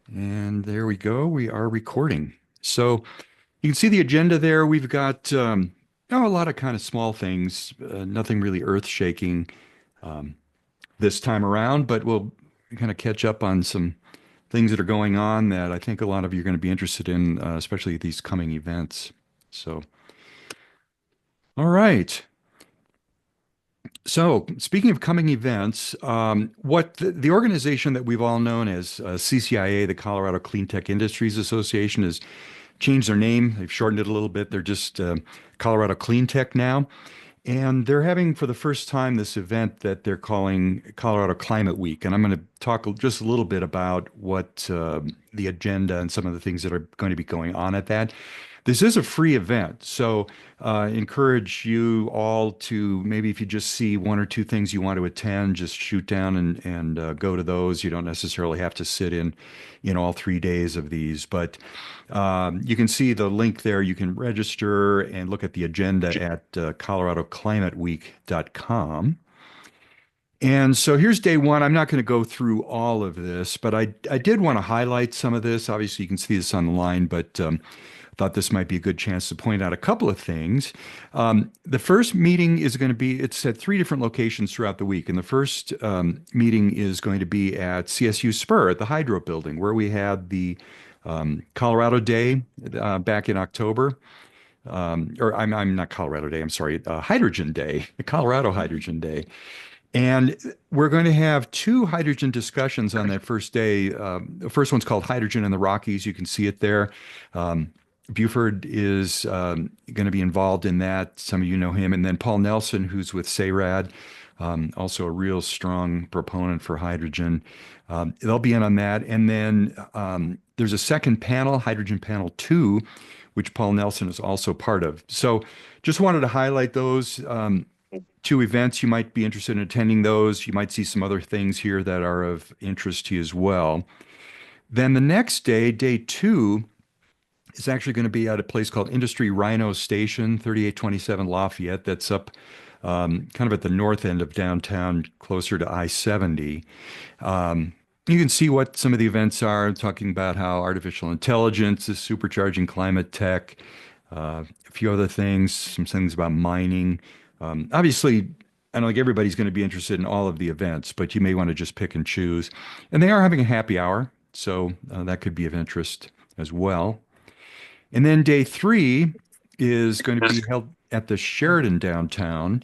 And there we go. We are recording. So you can see the agenda there. We've got a lot of kind of small things, nothing really earth-shaking um, this time around, but we'll kind of catch up on some things that are going on that I think a lot of you are going to be interested in, especially these coming events. So, all right. So, speaking of coming events, what the organization that we've all known as CCIA, the Colorado Clean Tech Industries Association, has changed their name. They've shortened it a little bit. They're just Colorado Clean Tech now. And they're having for the first time this event that they're calling Colorado Climate Week. And I'm going to talk just a little bit about what the agenda and some of the things that are going to be going on at that. This is a free event, so encourage you all to maybe if you just see one or two things you want to attend, just shoot down and go to those. You don't necessarily have to sit in all 3 days of these, but you can see the link there. You can register and look at the agenda at coloradoclimateweek.com. And so here's day one. I'm not going to go through all of this, but I did want to highlight some of this. Obviously, you can see this on the line, but thought this might be a good chance to point out a couple of things. The first meeting is going to be, it's at three different locations throughout the week. And the first meeting is going to be at CSU Spur at the Hydro Building, where we had the Colorado Day back in October. Or I'm not Colorado Day, I'm sorry, Hydrogen Day, Colorado Hydrogen Day. And we're going to have two hydrogen discussions on that first day. The first one's called Hydrogen in the Rockies. You can see it there. Buford is going to be involved in that. Some of you know him. And then Paul Nelson, who's with SARAD, also a real strong proponent for hydrogen. They'll be in on that. And then there's a second panel, Hydrogen Panel 2, which Paul Nelson is also part of. So just wanted to highlight those two events. You might be interested in attending those. You might see some other things here that are of interest to you as well. Then the next day, day two, is actually going to be at a place called Industry Rhino Station, 3827 Lafayette. That's up kind of at the north end of downtown, closer to I-70. You can see what some of the events are, talking about how artificial intelligence is supercharging climate tech, a few other things, some things about mining. Obviously, I don't think everybody's going to be interested in all of the events, but you may want to just pick and choose. And they are having a happy hour, so that could be of interest as well. And then day three is going to be held at the Sheridan downtown.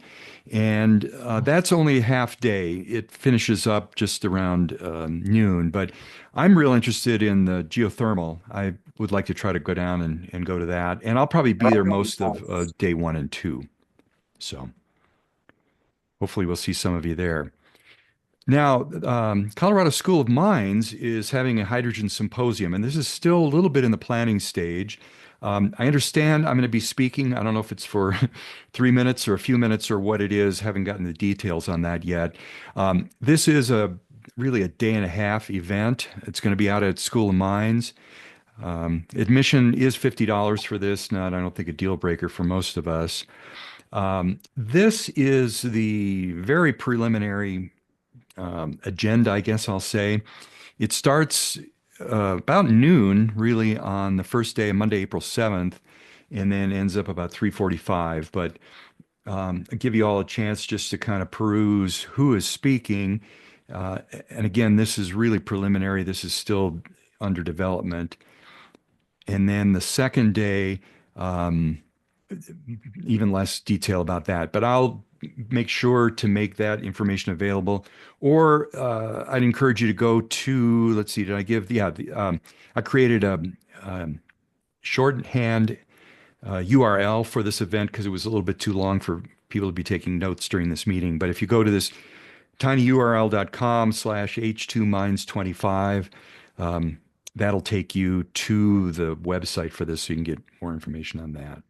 And that's only a half day. It finishes up just around noon. But I'm real interested in the geothermal. I would like to try to go down and go to that. And I'll probably be there most of day one and two. So hopefully we'll see some of you there. Now, Colorado School of Mines is having a hydrogen symposium, and this is still a little bit in the planning stage. I understand I'm going to be speaking. I don't know if it's for 3 minutes or a few minutes or what it is. Haven't gotten the details on that yet. This is really a day and a half event. It's going to be out at School of Mines. Admission is $50 for this. Not, I don't think a deal breaker for most of us. This is the very preliminary agenda, I guess I'll say. It starts about noon, really, on the first day, Monday, April 7th, and then ends up about 3:45. But I'll give you all a chance just to kind of peruse who is speaking. And again, this is really preliminary. This is still under development. And then the second day, even less detail about that. But I'll make sure to make that information available. Or I'd encourage you to go to, let's see, did I give? Yeah, I created a shorthand URL for this event because it was a little bit too long for people to be taking notes during this meeting. But if you go to this tinyurl.com/h2mines25, that'll take you to the website for this so you can get more information on that.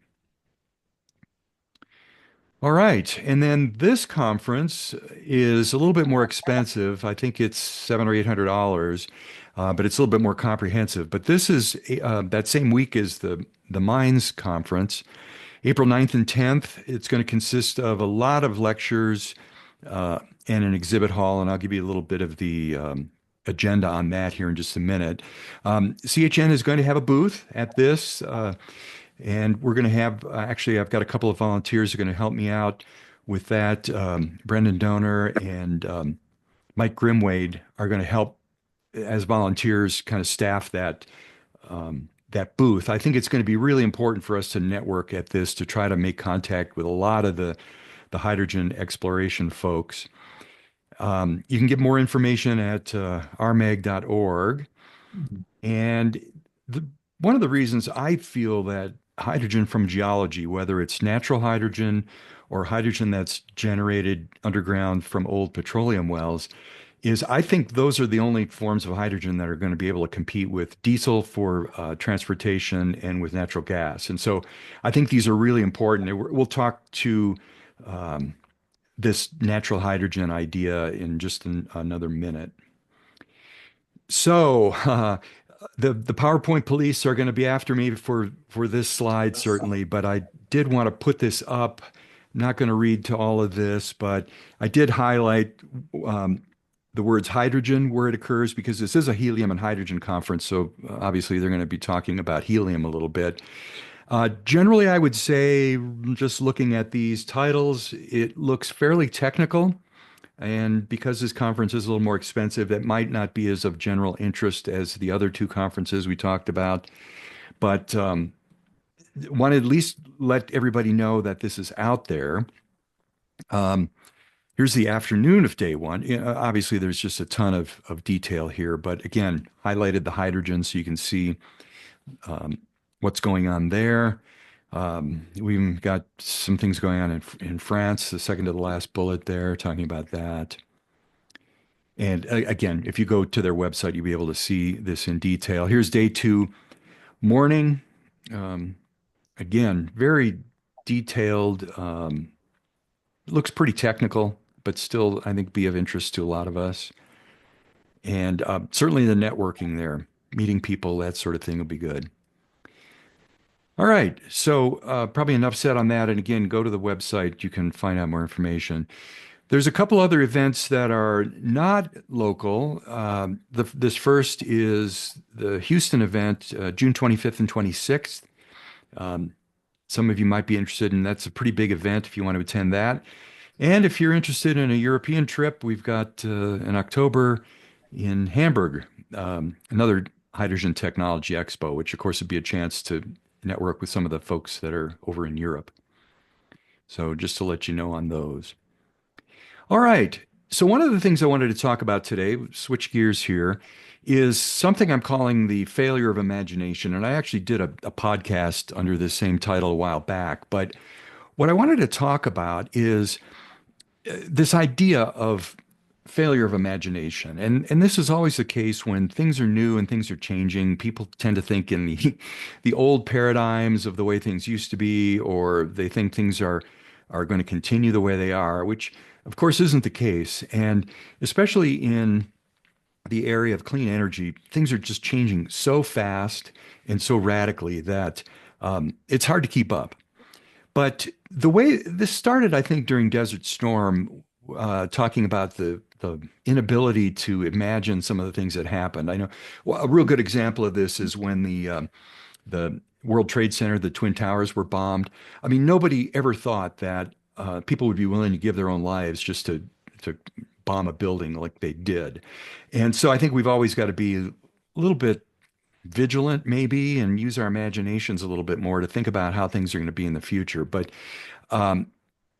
All right. And then this conference is a little bit more expensive. I think it's $700 or $800, but it's a little bit more comprehensive. But this is that same week as the Mines Conference, April 9th and 10th. It's going to consist of a lot of lectures and an exhibit hall. And I'll give you a little bit of the agenda on that here in just a minute. CHN is going to have a booth at this, and we're going to have actually, I've got a couple of volunteers who are going to help me out with that. Brendan Donor and Mike Grimwade are going to help as volunteers kind of staff that booth. I think it's going to be really important for us to network at this to try to make contact with a lot of the hydrogen exploration folks. You can get more information at rmag.org. And the, one of the reasons I feel that hydrogen from geology, whether it's natural hydrogen or hydrogen that's generated underground from old petroleum wells, is I think those are the only forms of hydrogen that are going to be able to compete with diesel for transportation and with natural gas. And so I think these are really important. And we'll talk to um, this natural hydrogen idea in just another minute. So the PowerPoint police are going to be after me for this slide certainly, but I did want to put this up. I'm not going to read to all of this, but I did highlight the words hydrogen where it occurs because this is a helium and hydrogen conference. So obviously they're going to be talking about helium a little bit. Generally, I would say, just looking at these titles, it looks fairly technical. And because this conference is a little more expensive, it might not be as of general interest as the other two conferences we talked about. But want to at least let everybody know that this is out there. Um, Here's the afternoon of day one. Obviously, there's just a ton of detail here, but again, highlighted the hydrogen so you can see um, what's going on there. We've got some things going on in France, the second to the last bullet there, talking about that. And again, if you go to their website, you'll be able to see this in detail. Here's day two, morning. Um, Again, very detailed. Looks pretty technical, but still, I think, be of interest to a lot of us. And certainly the networking there, meeting people, that sort of thing will be good. All right. So probably enough said on that. And again, go to the website. You can find out more information. There's a couple other events that are not local. This first is the Houston event, June 25th and 26th. Um, some of you might be interested in that's a pretty big event if you want to attend that. And if you're interested in a European trip, we've got in October in Hamburg, another hydrogen technology expo, which of course would be a chance to network with some of the folks that are over in Europe. So just to let you know on those. All right. So one of the things I wanted to talk about today, switch gears here, is something I'm calling the failure of imagination. And I actually did a podcast under this same title a while back. But what I wanted to talk about is this idea of failure of imagination. And this is always the case when things are new and things are changing. People tend to think in the old paradigms of the way things used to be, or they think things are going to continue the way they are, which of course isn't the case. And especially in the area of clean energy, things are just changing so fast and so radically that it's hard to keep up. But the way this started, I think, during Desert Storm, talking about the inability to imagine some of the things that happened. I know well, a real good example of this is when the World Trade Center, the Twin Towers were bombed. I mean, nobody ever thought that people would be willing to give their own lives just to bomb a building like they did. And so I think we've always got to be a little bit vigilant maybe and use our imaginations a little bit more to think about how things are going to be in the future. But um,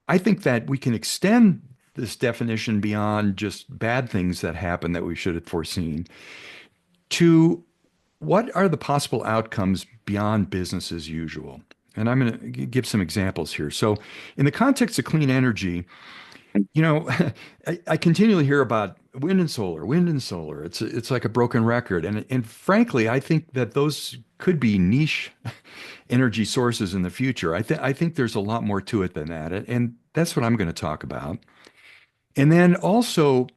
I think that we can extend this definition beyond just bad things that happen that we should have foreseen to what are the possible outcomes beyond business as usual. And I'm going to give some examples here. So, in the context of clean energy, you know, I continually hear about wind and solar, wind and solar. It's like a broken record, and frankly, I think that those could be niche energy sources in the future. I think there's a lot more to it than that, and that's what I'm going to talk about. And then also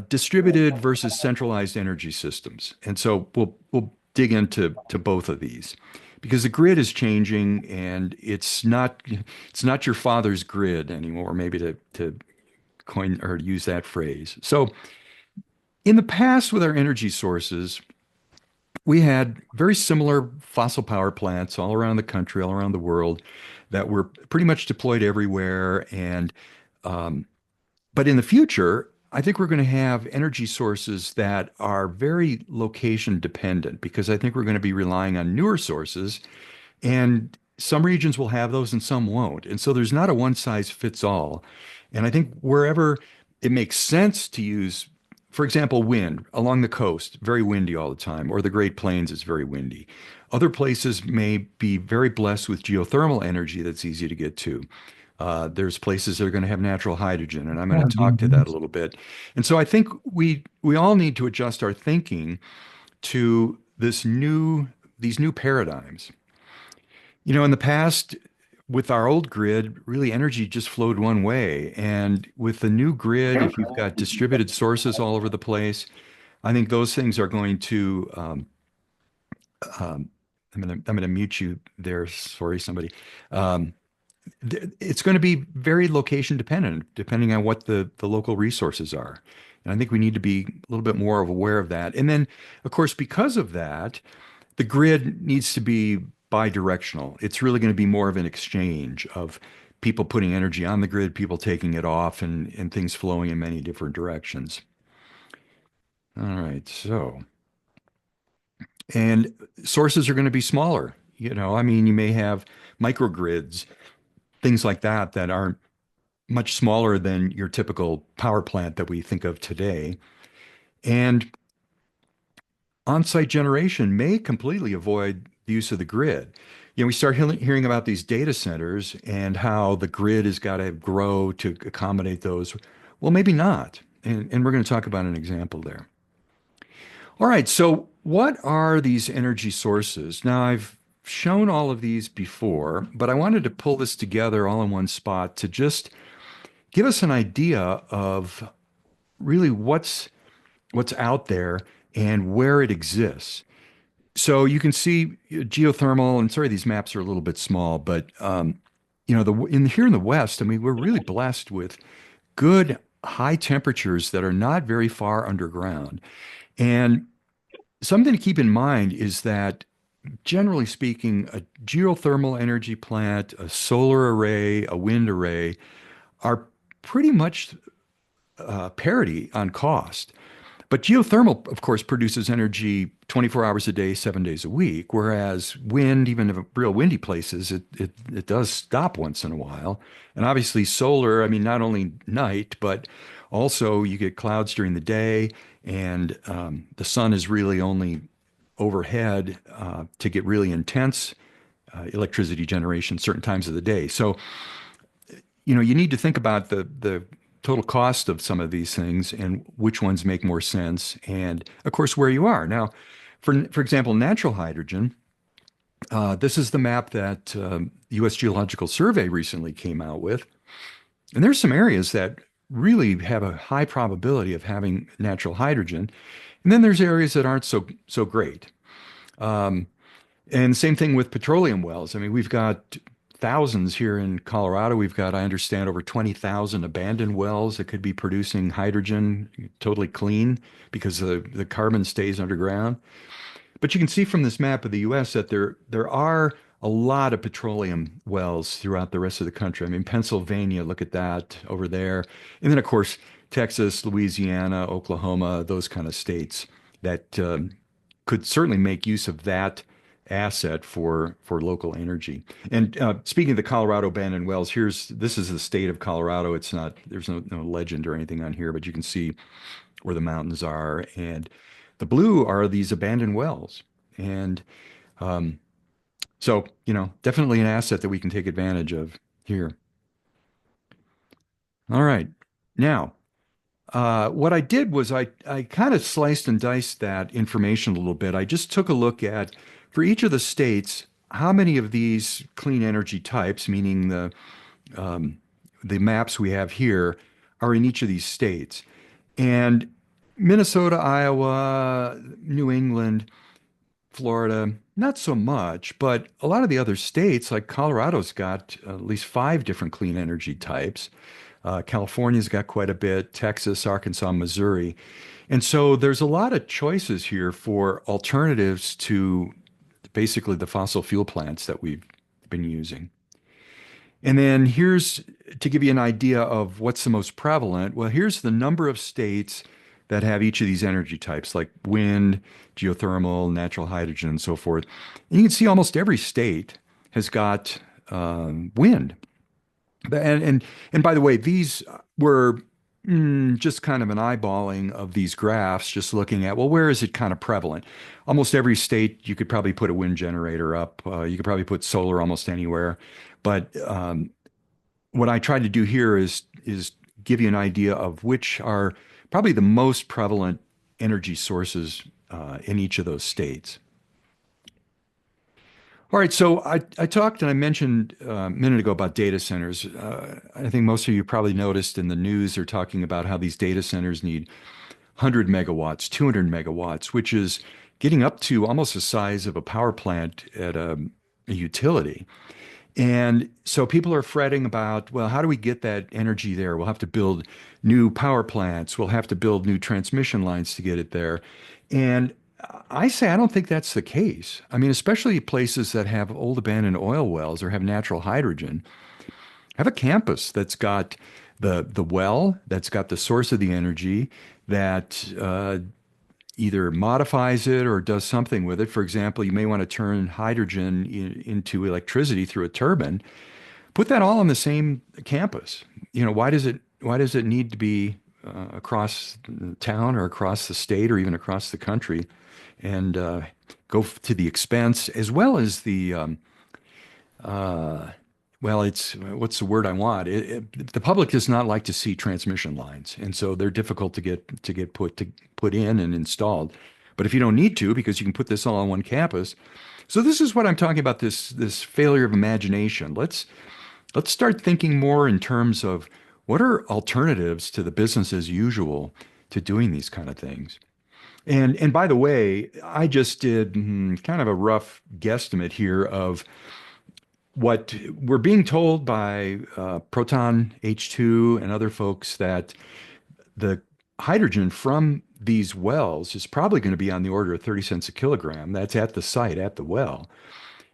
distributed versus centralized energy systems. And so we'll dig into both of these because the grid is changing and it's not your father's grid anymore, maybe to coin or use that phrase. So In the past, with our energy sources, we had very similar fossil power plants all around the country, all around the world, that were pretty much deployed everywhere. And but in the future, I think we're going to have energy sources that are very location dependent because I think we're going to be relying on newer sources, and some regions will have those and some won't. And so there's not a one size fits all. And I think wherever it makes sense to use, for example, wind along the coast, very windy all the time, or the Great Plains is very windy. Other places may be very blessed with geothermal energy that's easy to get to. There's places that are going to have natural hydrogen, and I'm going to talk to that a little bit. And so I think we all need to adjust our thinking to these new paradigms. In the past, with our old grid, really energy just flowed one way. And with the new grid, if you've got distributed sources all over the place, I think those things are going to. Um, I'm gonna mute you there. Sorry, somebody. Um, it's going to be very location dependent, depending on what the local resources are. And I think we need to be a little bit more aware of that. And then, of course, because of that, the grid needs to be bi-directional. It's really going to be more of an exchange of people putting energy on the grid, people taking it off, and things flowing in many different directions. All right, so, and sources are going to be smaller. I mean, you may have microgrids, things like that, that aren't much smaller than your typical power plant that we think of today. And on-site generation may completely avoid the use of the grid. We start hearing about these data centers and how the grid has got to grow to accommodate those. Well, maybe not. And we're going to talk about an example there. All right, so what are these energy sources? Now, I've shown all of these before, but I wanted to pull this together all in one spot to just give us an idea of really what's out there and where it exists. So you can see geothermal, and sorry, these maps are a little bit small, but here in the West, I mean, we're really blessed with good high temperatures that are not very far underground. And something to keep in mind is that, generally speaking, a geothermal energy plant, a solar array, a wind array are pretty much parity on cost. But geothermal, of course, produces energy 24 hours a day, 7 days a week, whereas wind, even in real windy places, it does stop once in a while. And obviously, solar, I mean, not only night, but also you get clouds during the day, and the sun is really only overhead to get really intense electricity generation certain times of the day. So you need to think about the total cost of some of these things and which ones make more sense, and of course where you are. Now, for example, natural hydrogen. This is the map that U.S. Geological Survey recently came out with, and there's some areas that really have a high probability of having natural hydrogen, and then there's areas that aren't so great. Um, and same thing with petroleum wells. I mean, we've got thousands here in Colorado. We've got, I understand, over 20,000 abandoned wells that could be producing hydrogen totally clean because the carbon stays underground. But you can see from this map of the US that there are a lot of petroleum wells throughout the rest of the country. I mean, Pennsylvania, look at that over there. And then, of course, Texas, Louisiana, Oklahoma, those kind of states that could certainly make use of that asset for local energy. And speaking of the Colorado abandoned wells, this is the state of Colorado. It's not, there's no legend or anything on here, but you can see where the mountains are. And the blue are these abandoned wells. And so, definitely an asset that we can take advantage of here. All right. Now, what I did was I kind of sliced and diced that information a little bit. I just took a look at, for each of the states, how many of these clean energy types, meaning the maps we have here, are in each of these states. And Minnesota, Iowa, New England, Florida, not so much, but a lot of the other states, like Colorado's got at least five different clean energy types. California's got quite a bit, Texas, Arkansas, Missouri. And so there's a lot of choices here for alternatives to basically the fossil fuel plants that we've been using. And then here's to give you an idea of what's the most prevalent. Well, here's the number of states that have each of these energy types, like wind, geothermal, natural hydrogen, and so forth. And you can see almost every state has got wind. And by the way, these were just kind of an eyeballing of these graphs, just looking at, well, where is it kind of prevalent? Almost every state, you could probably put a wind generator up. You could probably put solar almost anywhere. But what I tried to do here is give you an idea of which are probably the most prevalent energy sources in each of those states. All right, so I talked and I mentioned a minute ago about data centers. I think most of you probably noticed in the news they're talking about how these data centers need 100 megawatts, 200 megawatts, which is getting up to almost the size of a power plant at a utility. And so people are fretting about, well, how do we get that energy there? We'll have to build new power plants. We'll have to build new transmission lines to get it there. And I say I don't think that's the case. I mean, especially places that have old abandoned oil wells or have natural hydrogen, have a campus that's got the well, that's got the source of the energy, that either modifies it or does something with it. For example, you may want to turn hydrogen into electricity through a turbine. Put that all on the same campus. Why does it need to be across the town or across the state or even across the country and go to the expense as well as the uh, well, it's what's the word I want? The public does not like to see transmission lines, and so they're difficult to get put in and installed. But if you don't need to, because you can put this all on one campus, so this is what I'm talking about, this failure of imagination. Let's start thinking more in terms of what are alternatives to the business as usual to doing these kind of things. And by the way, I just did kind of a rough guesstimate here of what we're being told by Proton H2 and other folks that the hydrogen from these wells is probably going to be on the order of 30 cents a kilogram. That's at the site, at the well.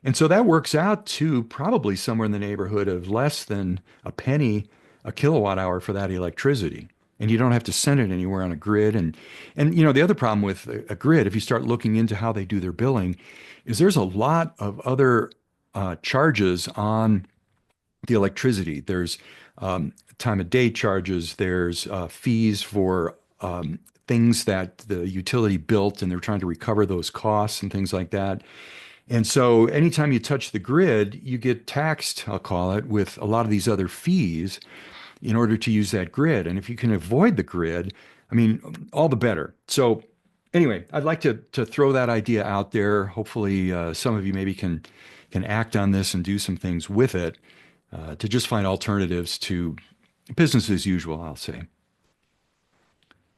And so that works out to probably somewhere in the neighborhood of less than a penny a kilowatt hour for that electricity. And you don't have to send it anywhere on a grid. And the other problem with a grid, if you start looking into how they do their billing, is there's a lot of other charges on the electricity. There's time of day charges. There's fees for things that the utility built, and they're trying to recover those costs and things like that. And so anytime you touch the grid, you get taxed, I'll call it, with a lot of these other fees in order to use that grid. And if you can avoid the grid, I mean, all the better. So anyway, I'd like to throw that idea out there. Hopefully, some of you maybe can act on this and do some things with it to just find alternatives to business as usual, I'll say.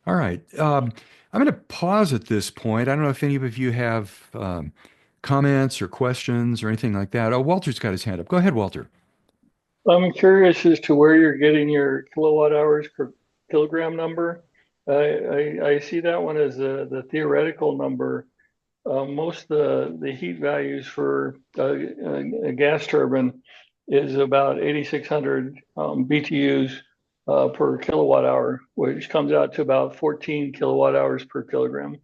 All right. I'm going to pause at this point. I don't know if any of you have comments or questions or anything like that. Oh, Walter's got his hand up. Go ahead, Walter. I'm curious as to where you're getting your kilowatt hours per kilogram number. I see that one as the theoretical number. Most of the heat values for a gas turbine is about 8,600 BTUs per kilowatt hour, which comes out to about 14 kilowatt hours per kilogram.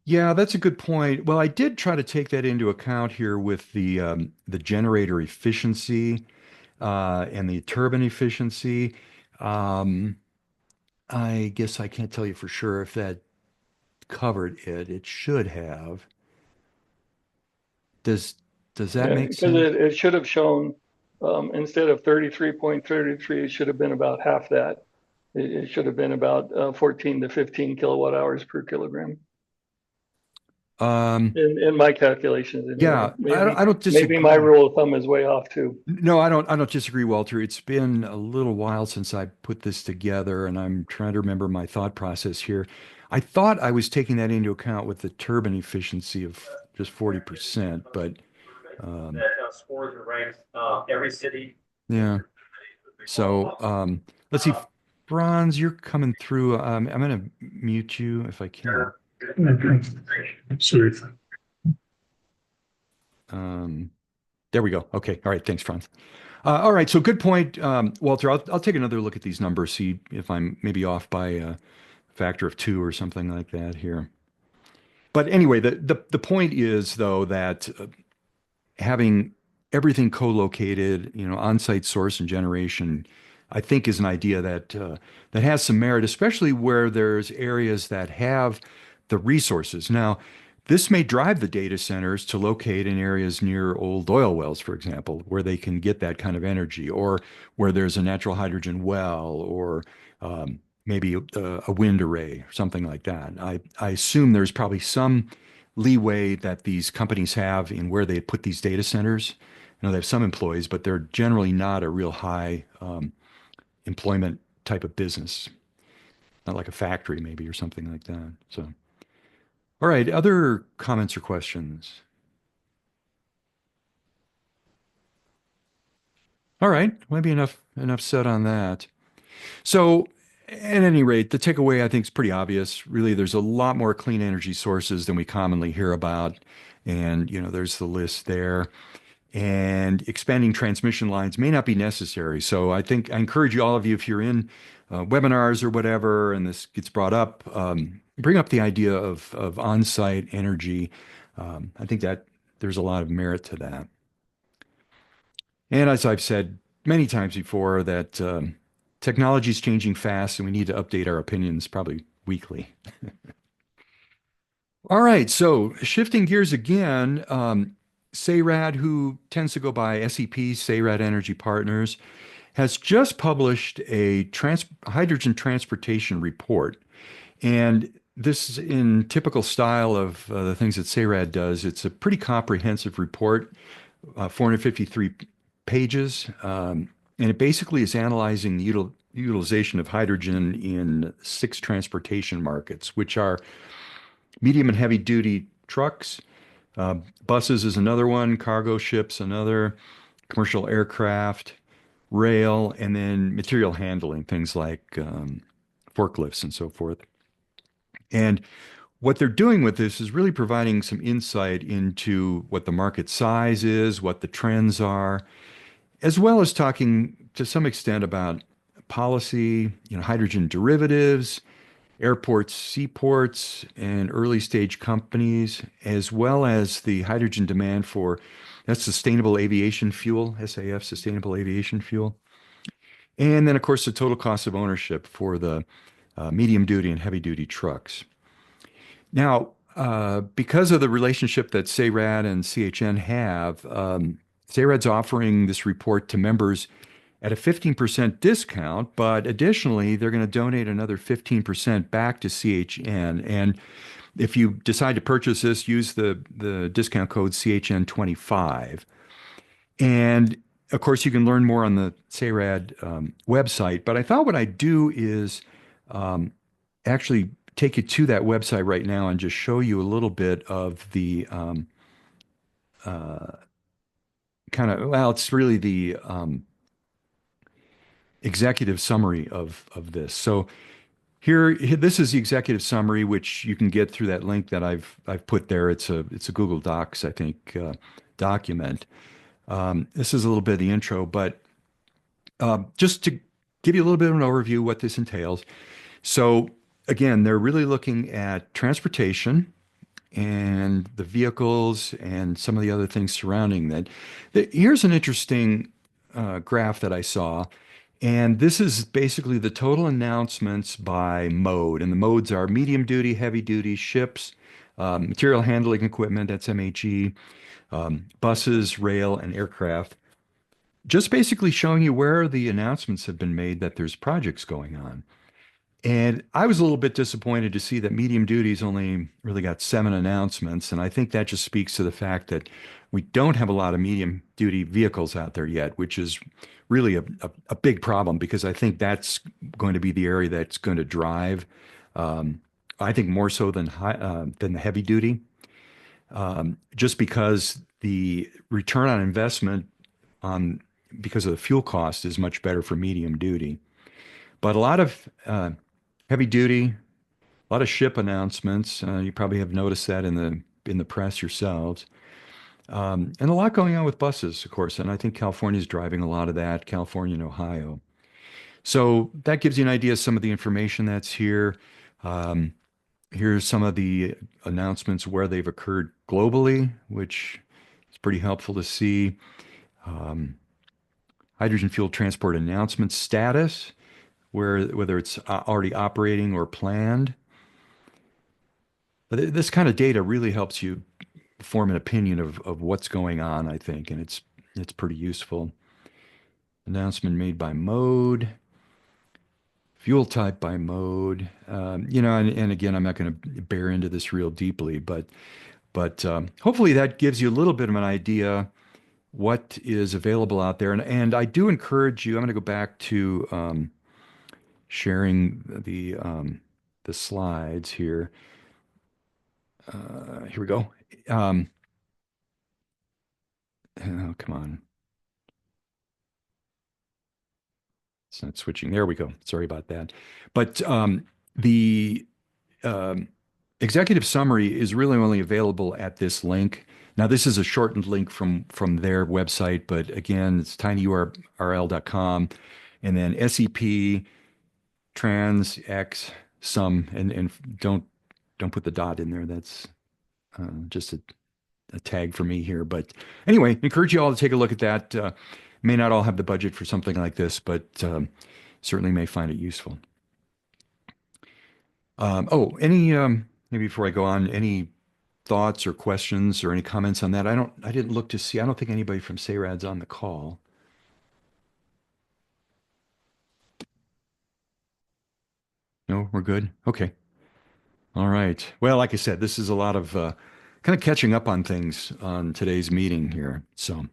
Yeah, that's a good point. Well, I did try to take that into account here with the generator efficiency and the turbine efficiency. Um, I guess I can't tell you for sure if that covered it. It should have. Does does that Yeah, make because sense? it should have shown instead of 33.33, it should have been about half that. It should have been about 14 to 15 kilowatt hours per kilogram Um, in my calculations anyway. yeah, I don't Maybe my disagree. rule of thumb is way off too. No, I don't disagree, Walter. It's been a little while since I put this together, and I'm trying to remember my thought process here. I thought I was taking that into account with the turbine efficiency of just 40%, but um, that scores are ranked every city. yeah. So let's see, Franz, you're coming through. I'm going to mute you if I can. Sorry. Um, there we go. Okay. All right. Thanks, Franz. All right. So good point, Walter. I'll take another look at these numbers, see if I'm maybe off by a factor of two or something like that here. But anyway, the point is though that having everything co-located, on-site source and generation, I think is an idea that has some merit, especially where there's areas that have the resources. Now, this may drive the data centers to locate in areas near old oil wells, for example, where they can get that kind of energy, or where there's a natural hydrogen well, or maybe a wind array, or something like that. I assume there's probably some leeway that these companies have in where they put these data centers. I know they have some employees, but they're generally not a real high employment type of business, not like a factory maybe or something like that. So, all right, other comments or questions? All right, maybe enough said on that. So, at any rate, the takeaway I think is pretty obvious. Really, there's a lot more clean energy sources than we commonly hear about, and there's the list there. And expanding transmission lines may not be necessary. So I think I encourage you, all of you, if you're in webinars or whatever, and this gets brought up, bring up the idea of on-site energy. I think that there's a lot of merit to that. And as I've said many times before, that technology is changing fast, and we need to update our opinions probably weekly. All right, so shifting gears again, CERAD, who tends to go by SEP, CERAD Energy Partners, has just published a hydrogen transportation report. And this is in typical style of the things that CERAD does. It's a pretty comprehensive report, 453 pages, and it basically is analyzing the utilization of hydrogen in 6 transportation markets, which are medium and heavy duty trucks. Buses is another one, cargo ships another, commercial aircraft, rail, and then material handling, things like forklifts and so forth. And what they're doing with this is really providing some insight into what the market size is, what the trends are, as well as talking to some extent about policy, hydrogen derivatives, airports, seaports, and early stage companies, as well as the hydrogen demand for that's sustainable aviation fuel, SAF, sustainable aviation fuel. And then, of course, the total cost of ownership for the medium duty and heavy duty trucks. Now, because of the relationship that CERAD and CHN have, CERAD's offering this report to members at a 15% discount, but additionally, they're going to donate another 15% back to CHN. And if you decide to purchase this, use the discount code CHN25. And of course, you can learn more on the CERAD website. But I thought what I'd do is actually take you to that website right now and just show you a little bit of the it's really the executive summary of this. So this is the executive summary, which you can get through that link that I've put there. It's a Google Docs, I think, document. This is a little bit of the intro, but just to give you a little bit of an overview what this entails. So again, they're really looking at transportation and the vehicles and some of the other things surrounding that. Here's an interesting graph that I saw. And this is basically the total announcements by mode. And the modes are medium duty, heavy duty, ships, material handling equipment, that's MHE, buses, rail, and aircraft. Just basically showing you where the announcements have been made that there's projects going on. And I was a little bit disappointed to see that medium duty's only really got 7 announcements. And I think that just speaks to the fact that we don't have a lot of medium duty vehicles out there yet, which is really a big problem because I think that's going to be the area that's going to drive, I think more so than the heavy duty, just because the return on investment on because of the fuel cost is much better for medium duty. But a lot of heavy duty, a lot of ship announcements. You probably have noticed that in the press yourselves. And a lot going on with buses, of course. And I think California is driving a lot of that, California and Ohio. So that gives you an idea of some of the information that's here. Um, Here's some of the announcements where they've occurred globally, which is pretty helpful to see. Um, Hydrogen fuel transport announcement status, whether it's already operating or planned. But this kind of data really helps you form an opinion of what's going on, I think, and it's pretty useful. Announcement made by mode, fuel type by mode. And again, I'm not going to bear into this real deeply, but hopefully that gives you a little bit of an idea what is available out there. And I do encourage you. I'm going to go back to sharing the slides here. Here we go. Oh, come on. It's not switching. There we go. Sorry about that. But the um, executive summary is really only available at this link. Now, this is a shortened link from their website, but again, it's tinyurl.com and then SEP trans X sum and don't put the dot in there. That's just a tag for me here. But anyway, encourage you all to take a look at that. May not all have the budget for something like this, but certainly may find it useful. Maybe before I go on, any thoughts or questions or any comments on that? I didn't look to see. I don't think anybody from SARAD's on the call. No, we're good. Okay. All right. Well, like I said, this is a lot of kind of catching up on things on today's meeting here. So.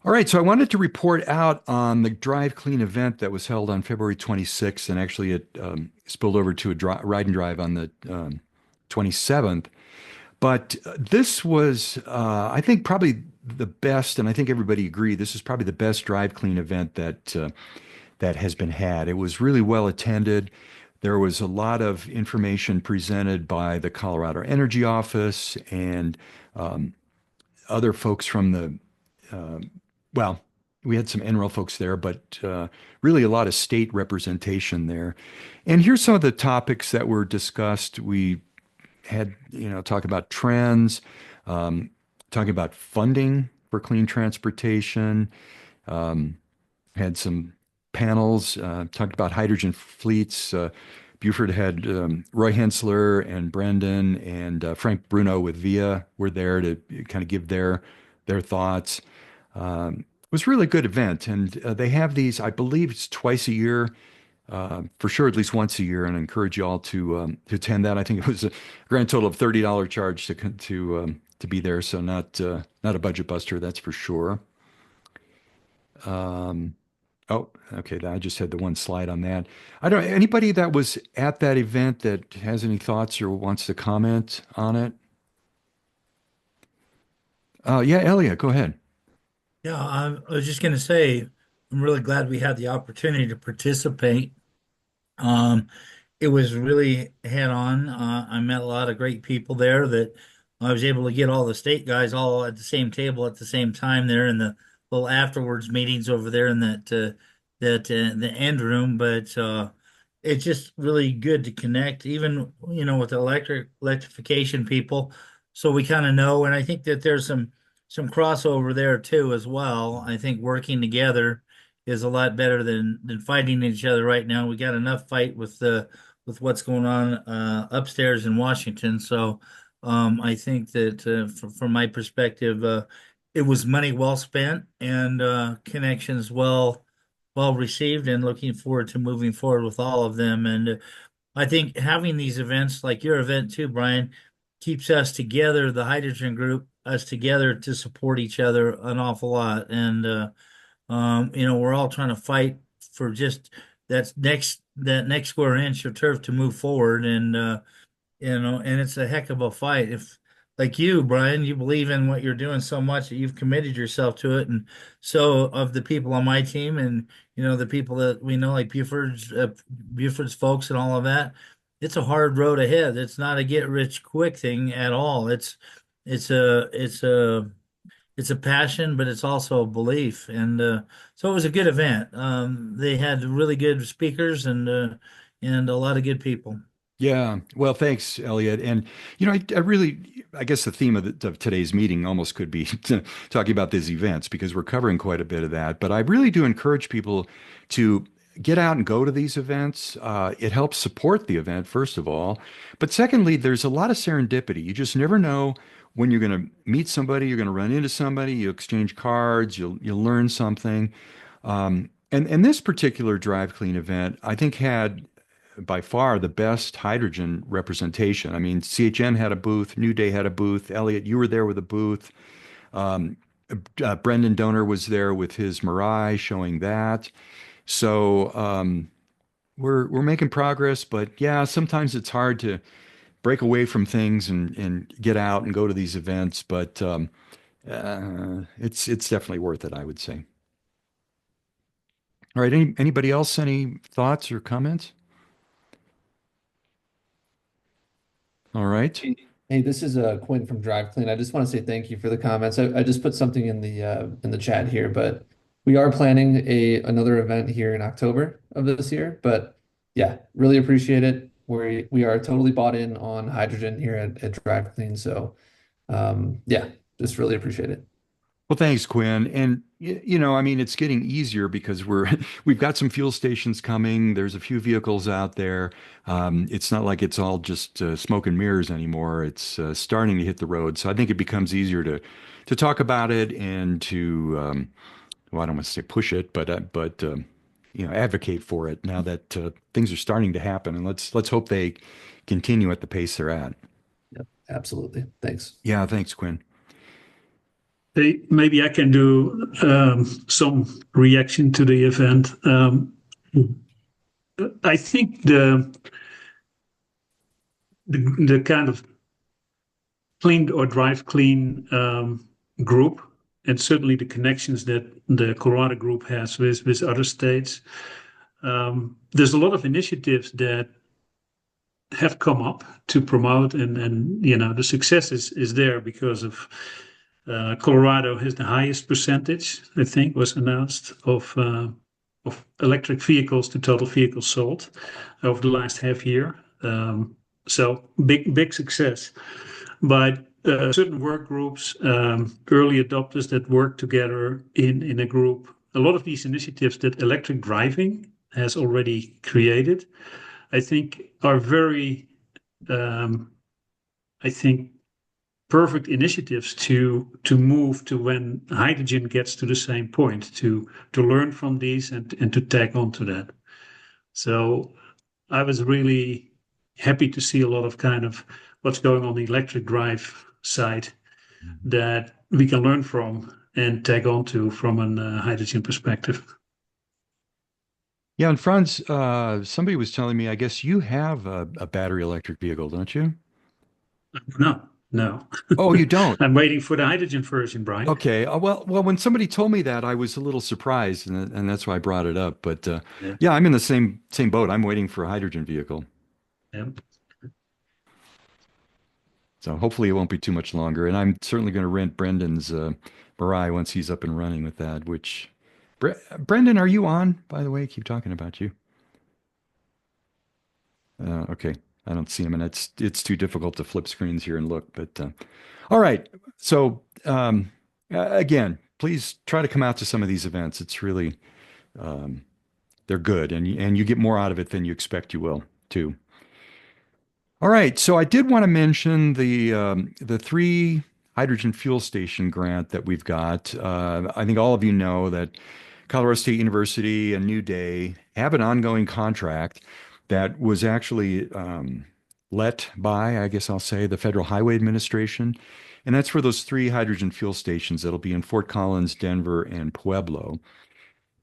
All right, so I wanted to report out on the Drive Clean event that was held on February 26th, and actually it spilled over to a ride and drive on the 27th. But this was, I think, probably the best, and I think everybody agreed, this is probably the best Drive Clean event that has been had. It was really well attended. There was a lot of information presented by the Colorado Energy Office and other folks from the well, we had some NREL folks there, but really a lot of state representation there. And here's some of the topics that were discussed. We had, talk about trends, talking about funding for clean transportation, had some panels, talked about hydrogen fleets. Buford had Roy Hensler and Brendan and Frank Bruno with VIA were there to kind of give their thoughts. It was a really good event, and they have these. I believe it's twice a year, for sure, at least once a year. And I encourage you all to attend that. I think it was a grand total of $30 charge to be there, so not a budget buster, that's for sure. Oh, okay. I just had the one slide on that. I don't. Anybody that was at that event that has any thoughts or wants to comment on it? Yeah, Elliot, go ahead. Yeah, I was just going to say, I'm really glad we had the opportunity to participate. Um, it was really head on. I met a lot of great people there that I was able to get all the state guys all at the same table at the same time there in the little afterwards meetings over there in that the end room. But it's just really good to connect, even with the electrification people, so we kind of know. And I think that there's some crossover there too as well. I think working together is a lot better than fighting each other right now. We got enough fight with what's going on upstairs in Washington. So I think that from my perspective, it was money well spent and connections well received, and looking forward to moving forward with all of them. And I think having these events like your event too, Brian, keeps us together, the hydrogen group, us together to support each other an awful lot. And we're all trying to fight for just that next square inch of turf to move forward. And and it's a heck of a fight. If like you, Brian, you believe in what you're doing so much that you've committed yourself to it. And so of the people on my team and, the people that we know, like Buford's folks and all of that, it's a hard road ahead. It's not a get rich quick thing at all. It's a, it's a, it's a passion, but it's also a belief. And so it was a good event. They had really good speakers and a lot of good people. Yeah. Well, thanks, Elliot. And, I really, I guess the theme of today's meeting almost could be talking about these events because we're covering quite a bit of that. But I really do encourage people to get out and go to these events. It helps support the event, first of all. But secondly, there's a lot of serendipity. You just never know when you're going to meet somebody, you're going to run into somebody, you exchange cards, you'll learn something. And this particular Drive Clean event, I think, had by far the best hydrogen representation. I mean, CHN had a booth, New Day had a booth. Elliot, you were there with a booth. Um, Brendan Donor was there with his Mirai showing that. So we're making progress, but yeah, sometimes it's hard to break away from things and get out and go to these events. But it's definitely worth it, I would say. All right, anybody else? Any thoughts or comments? All right. Hey, this is Quinn from Drive Clean. I just want to say thank you for the comments. I just put something in the chat here, but we are planning another event here in October of this year. But yeah, really appreciate it. We are totally bought in on hydrogen here at Drive Clean. So yeah, just really appreciate it. Well, thanks, Quinn. And I mean, it's getting easier because we've got some fuel stations coming. There's a few vehicles out there. It's not like it's all just smoke and mirrors anymore. It's starting to hit the road. So I think it becomes easier to talk about it and to well, I don't want to say push it, but advocate for it now that things are starting to happen. And let's hope they continue at the pace they're at. Yep, absolutely. Thanks. Yeah, thanks, Quinn. Hey, maybe I can do some reaction to the event. I think the kind of clean or drive clean group, and certainly the connections that the Colorado group has with other states. There's a lot of initiatives that have come up to promote, and the success is there because of Colorado has the highest percentage, I think, was announced of electric vehicles to total vehicles sold over the last half year. So big success. But certain work groups, early adopters that work together in a group, a lot of these initiatives that electric driving has already created, I think are very, I think, perfect initiatives to move to when hydrogen gets to the same point, to learn from these and to tag on to that. So I was really happy to see a lot of kind of what's going on the electric drive side that we can learn from and tag on to from a hydrogen perspective. Yeah, and Franz, somebody was telling me, I guess you have a battery electric vehicle, don't you? No. Oh, you don't? I'm waiting for the hydrogen version, Brian. Okay. Well, when somebody told me that, I was a little surprised, and that's why I brought it up. But Yeah. yeah, I'm in the same boat. I'm waiting for a hydrogen vehicle. Yeah. So hopefully it won't be too much longer. And I'm certainly going to rent Brendan's Mirai once he's up and running with that. Brendan, are you on? By the way, I keep talking about you. Okay. I don't see him, and it's too difficult to flip screens here and look. But all right. So again, please try to come out to some of these events. It's really they're good, and you get more out of it than you expect you will too. All right. So I did want to mention the three hydrogen fuel station grant that we've got. I think all of you know that Colorado State University and New Day have an ongoing contract that was actually let by, I guess I'll say, the Federal Highway Administration. And that's for those three hydrogen fuel stations that'll be in Fort Collins, Denver, and Pueblo.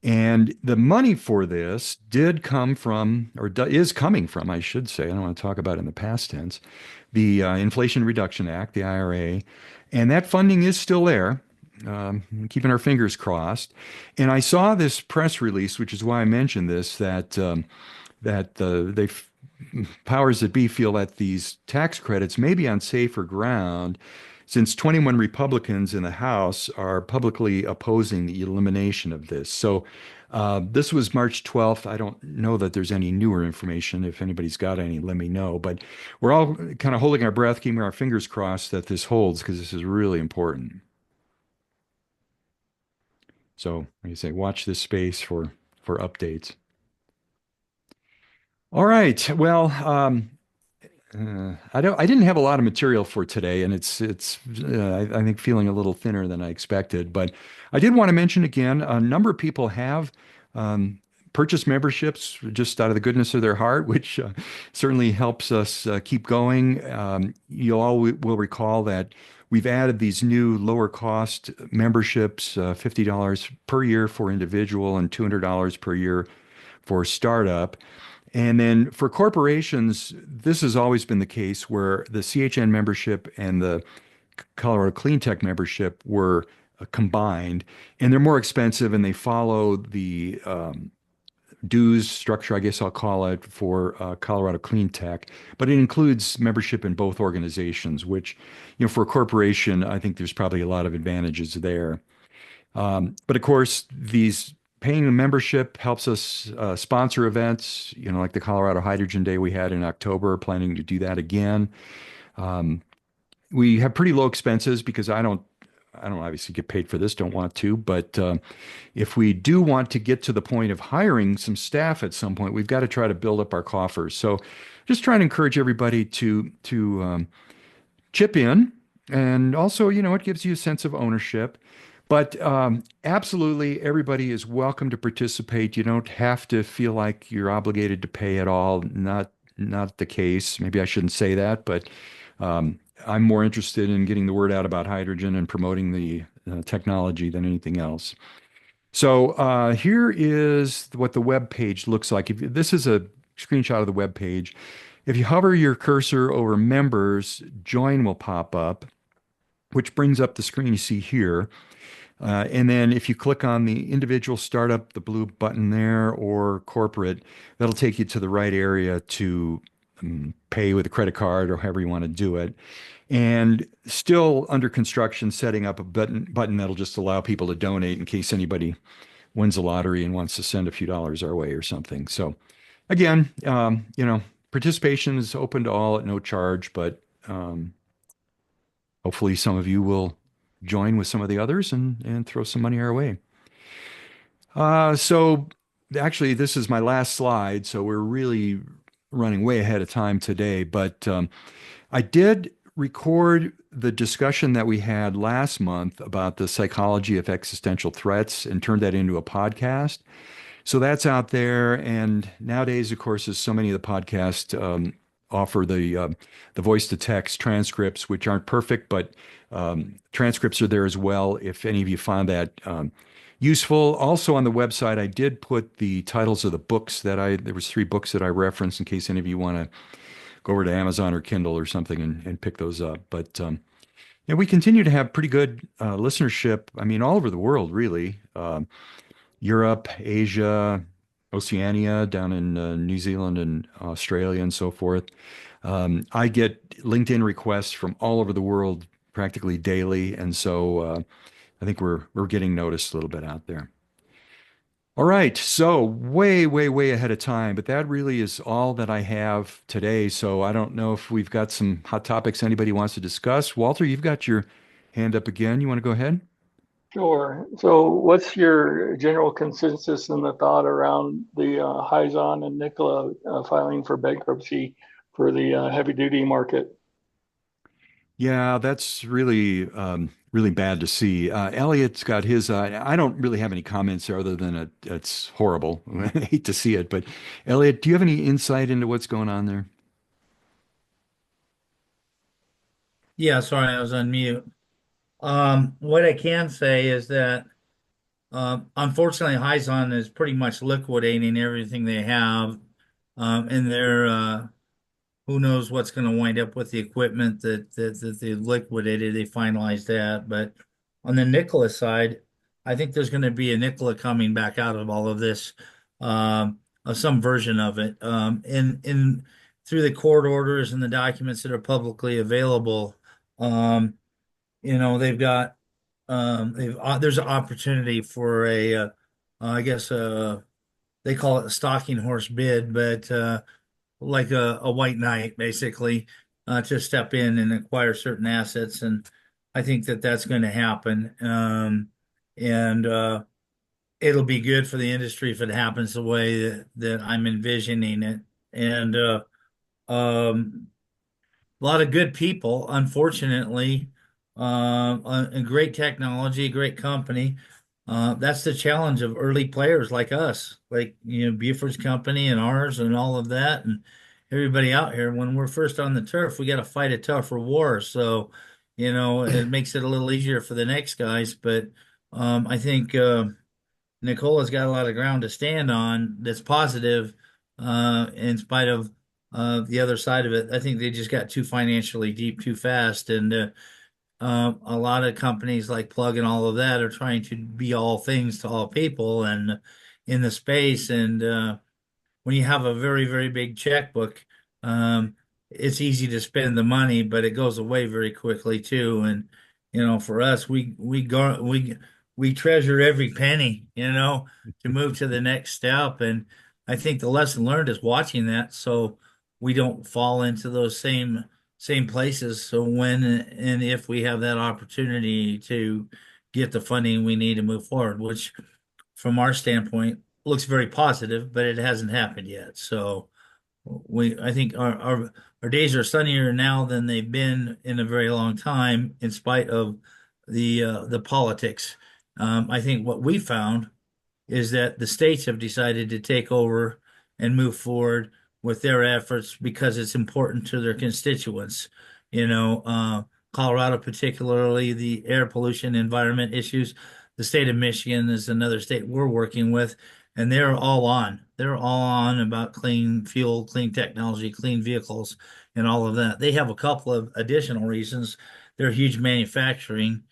And the money for this did come from, or is coming from, I should say, I don't want to talk about it in the past tense, the Inflation Reduction Act, the IRA. And that funding is still there, keeping our fingers crossed. And I saw this press release, which is why I mentioned this, that they powers that be feel that these tax credits may be on safer ground since 21 Republicans in the House are publicly opposing the elimination of this. So this was March 12th. I don't know that there's any newer information. If anybody's got any, let me know. But we're all kind of holding our breath, keeping our fingers crossed that this holds because this is really important. So, like I say, watch this space for updates. All right. Well, I didn't have a lot of material for today, and I think feeling a little thinner than I expected. But I did want to mention again, a number of people have purchased memberships just out of the goodness of their heart, which certainly helps us keep going. You all will recall that we've added these new lower cost memberships, $50 per year for individual and $200 per year for startup. And then for corporations, this has always been the case where the CHN membership and the Colorado Clean Tech membership were combined, and they're more expensive and they follow the dues structure, I guess I'll call it, for Colorado Clean Tech. But it includes membership in both organizations, which, for a corporation, I think there's probably a lot of advantages there. But of course, these paying a membership helps us sponsor events, like the Colorado Hydrogen Day we had in October, planning to do that again. We have pretty low expenses because I don't obviously get paid for this, don't want to, but if we do want to get to the point of hiring some staff at some point, we've got to try to build up our coffers. So just trying to encourage everybody to chip in. And also, it gives you a sense of ownership. But absolutely, everybody is welcome to participate. You don't have to feel like you're obligated to pay at all. Not the case. Maybe I shouldn't say that, but I'm more interested in getting the word out about hydrogen and promoting the technology than anything else. So here is what the web page looks like. This is a screenshot of the web page. If you hover your cursor over members, join will pop up, which brings up the screen you see here. And then if you click on the individual startup, the blue button there, or corporate, that'll take you to the right area to pay with a credit card or however you want to do it. And still under construction, setting up a button that'll just allow people to donate in case anybody wins the lottery and wants to send a few dollars our way or something. So again, participation is open to all at no charge, but hopefully some of you will join with some of the others and throw some money our way. So actually, this is my last slide, so we're really running way ahead of time today. But I did record the discussion that we had last month about the psychology of existential threats and turned that into a podcast. So that's out there. And nowadays, of course, as so many of the podcasts offer the voice to text transcripts, which aren't perfect, but transcripts are there as well. If any of you found that useful. Also on the website, I did put the titles of the books there was 3 books that I referenced in case any of you want to go over to Amazon or Kindle or something and pick those up. But yeah, we continue to have pretty good listenership. I mean, all over the world, really. Europe, Asia, Oceania, down in New Zealand and Australia and so forth. I get LinkedIn requests from all over the world practically daily, and so I think we're getting noticed a little bit out there. All right, so way, way, way ahead of time, but that really is all that I have today. So I don't know if we've got some hot topics anybody wants to discuss. Walter, you've got your hand up again. You want to go ahead? Sure. So what's your general consensus in the thought around the Hyzon and Nikola filing for bankruptcy for the heavy duty market? Yeah, that's really, really bad to see. Elliot's got his. I don't really have any comments there other than it's horrible. I hate to see it, but Elliot, do you have any insight into what's going on there? Yeah, sorry, I was on mute. What I can say is that Unfortunately, Hyzon is pretty much liquidating everything they have, and they're who knows what's going to wind up with the equipment that they liquidated. They finalized that, but on the Nikola side, I think there's going to be a Nikola coming back out of all of this, of some version of it, in through the court orders and the documents that are publicly available. Um, they've got they've there's an opportunity for I guess they call it a stalking horse bid, but like a white knight, basically, to step in and acquire certain assets. And I think that that's going to happen. And it'll be good for the industry if it happens the way that I'm envisioning it. And um, a lot of good people, unfortunately, and great technology, great company. That's the challenge of early players like us, like Buford's company and ours and all of that, and everybody out here. When we're first on the turf, we got to fight a tougher war. So, it makes it a little easier for the next guys. But I think Nicola's got a lot of ground to stand on that's positive, in spite of the other side of it. I think they just got too financially deep too fast, and a lot of companies like Plug and all of that are trying to be all things to all people and in the space. And when you have a very, very big checkbook, it's easy to spend the money, but it goes away very quickly too. And for us, we treasure every penny, to move to the next step. And I think the lesson learned is watching that, so we don't fall into those same places. So when and if we have that opportunity to get the funding we need to move forward, which from our standpoint looks very positive, but it hasn't happened yet. So I think our days are sunnier now than they've been in a very long time, in spite of the politics. I think what we found is that the states have decided to take over and move forward with their efforts because it's important to their constituents. Colorado, particularly the air pollution environment issues. The state of Michigan is another state we're working with, and they're all on. They're all on about clean fuel, clean technology, clean vehicles, and all of that. They have a couple of additional reasons. They're a huge manufacturing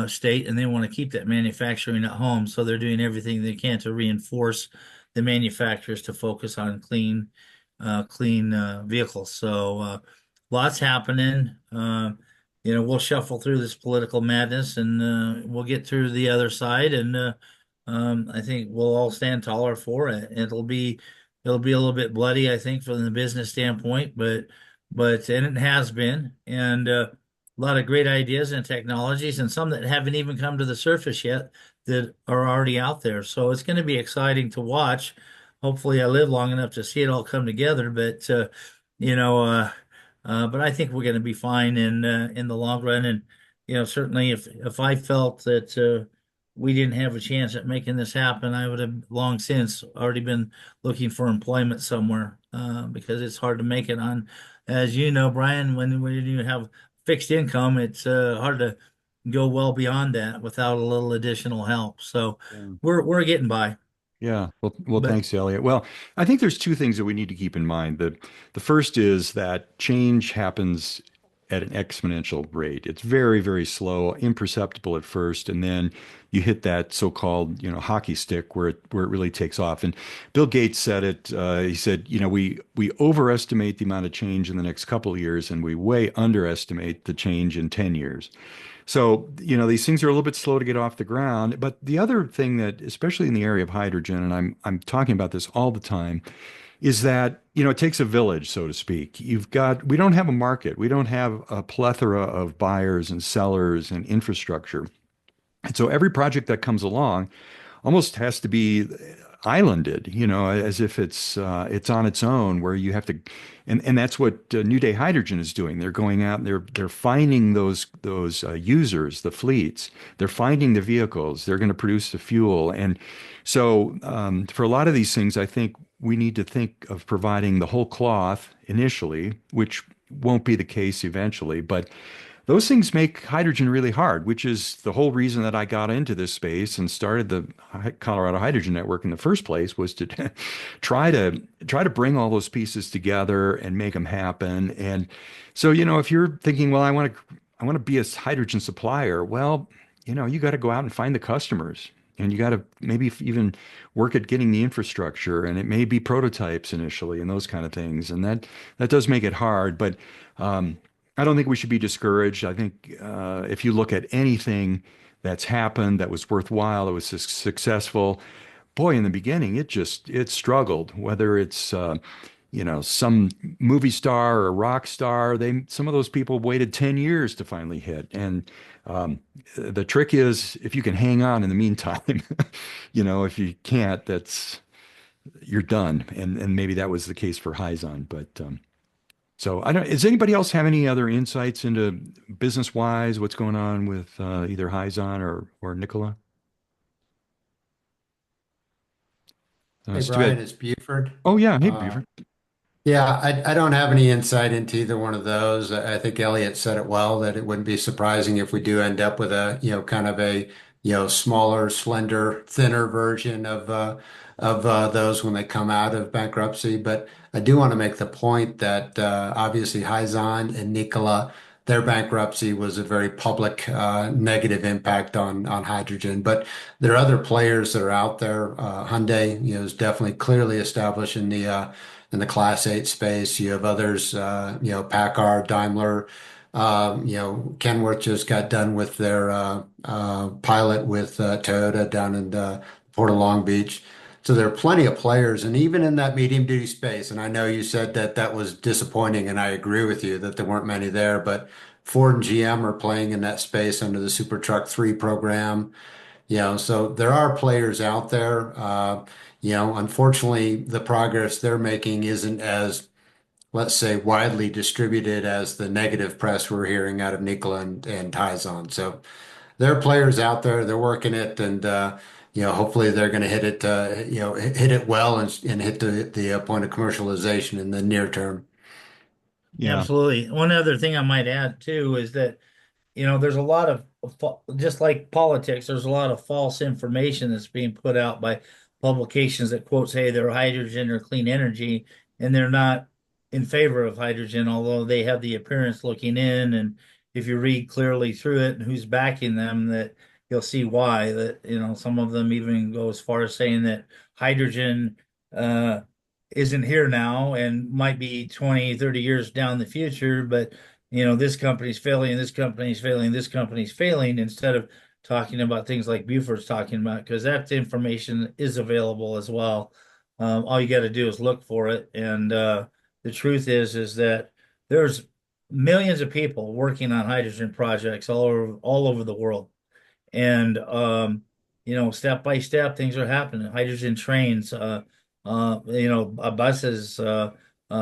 state, and they want to keep that manufacturing at home. So they're doing everything they can to reinforce the manufacturers to focus on clean vehicles. So lots happening. We'll shuffle through this political madness, and we'll get through the other side. And I think we'll all stand taller for it. It'll be a little bit bloody, I think, from the business standpoint, but and it has been. And a lot of great ideas and technologies, and some that haven't even come to the surface yet that are already out there. So it's going to be exciting to watch. Hopefully, I live long enough to see it all come together. But you know, but I think we're going to be fine in the long run. And certainly, if I felt that we didn't have a chance at making this happen, I would have long since already been looking for employment somewhere, because it's hard to make it on, as you know, Brian, when you have fixed income, it's hard to go well beyond that without a little additional help. So Yeah. we're getting by. Yeah. Well, But thanks, Elliot. Well, I think there's two things that we need to keep in mind. The first is that change happens at an exponential rate. It's very, very slow, imperceptible at first, and then you hit that so-called, hockey stick where it really takes off. And Bill Gates said it. He said, we overestimate the amount of change in the next couple of years, and we way underestimate the change in 10 years. So, these things are a little bit slow to get off the ground. But the other thing that, especially in the area of hydrogen, and I'm talking about this all the time, is that, it takes a village, so to speak. We don't have a market. We don't have a plethora of buyers and sellers and infrastructure. And so every project that comes along almost has to be islanded, as if it's on its own, where you have to, and that's what New Day Hydrogen is doing. They're going out and they're finding those users, the fleets. They're finding the vehicles. They're going to produce the fuel, and so for a lot of these things, I think we need to think of providing the whole cloth initially, which won't be the case eventually, but those things make hydrogen really hard, which is the whole reason that I got into this space and started the Colorado Hydrogen Network in the first place was to try to bring all those pieces together and make them happen. And so, if you're thinking, well, I want to be a hydrogen supplier, well, you got to go out and find the customers. And you got to maybe even work at getting the infrastructure, and it may be prototypes initially and those kind of things. And that does make it hard, but I don't think we should be discouraged. I think if you look at anything that's happened that was worthwhile, that was successful, boy, in the beginning, it struggled. Whether it's some movie star or rock star, some of those people waited 10 years to finally hit. And the trick is if you can hang on in the meantime, if you can't, you're done. And maybe that was the case for Hyzon, but so I don't. Does anybody else have any other insights into business wise what's going on with either Hyzon or Nikola? Hey, Stu Brian, it's Buford. Oh yeah, hey Uh, Beaver. yeah, I don't have any insight into either one of those. I think Elliot said it well, that it wouldn't be surprising if we do end up with a, kind of a, smaller, slender, thinner version of those when they come out of bankruptcy. But I do want to make the point that obviously Hyzon and Nikola, their bankruptcy was a very public negative impact on hydrogen. But there are other players that are out there. Hyundai, is definitely clearly established in the Class 8 space. You have others, Packard, Daimler. Kenworth just got done with their pilot with Toyota down in Port of Long Beach. So there are plenty of players, and even in that medium duty space, and I know you said that that was disappointing, and I agree with you that there weren't many there, but Ford and GM are playing in that space under the Super Truck 3 program. So there are players out there. Unfortunately, the progress they're making isn't as, let's say, widely distributed as the negative press we're hearing out of Nikola and Hyzon. So there are players out there, they're working it, and hopefully they're going to hit it, hit it well and hit the point of commercialization in the near term. Yeah. Absolutely. One other thing I might add too is that there's a lot of just like politics, there's a lot of false information that's being put out by publications that quotes, hey, they're hydrogen or clean energy, and they're not in favor of hydrogen, although they have the appearance looking in. And if you read clearly through it and who's backing them, that you'll see why. That, some of them even go as far as saying that hydrogen uh, isn't here now and might be 20, 30 years down the future, but this company's failing, this company's failing, this company's failing, instead of talking about things like Buford's talking about, because that information is available as well. All you got to do is look for it. And the truth is that there's millions of people working on hydrogen projects all over the world. And step by step, things are happening. Hydrogen trains, buses,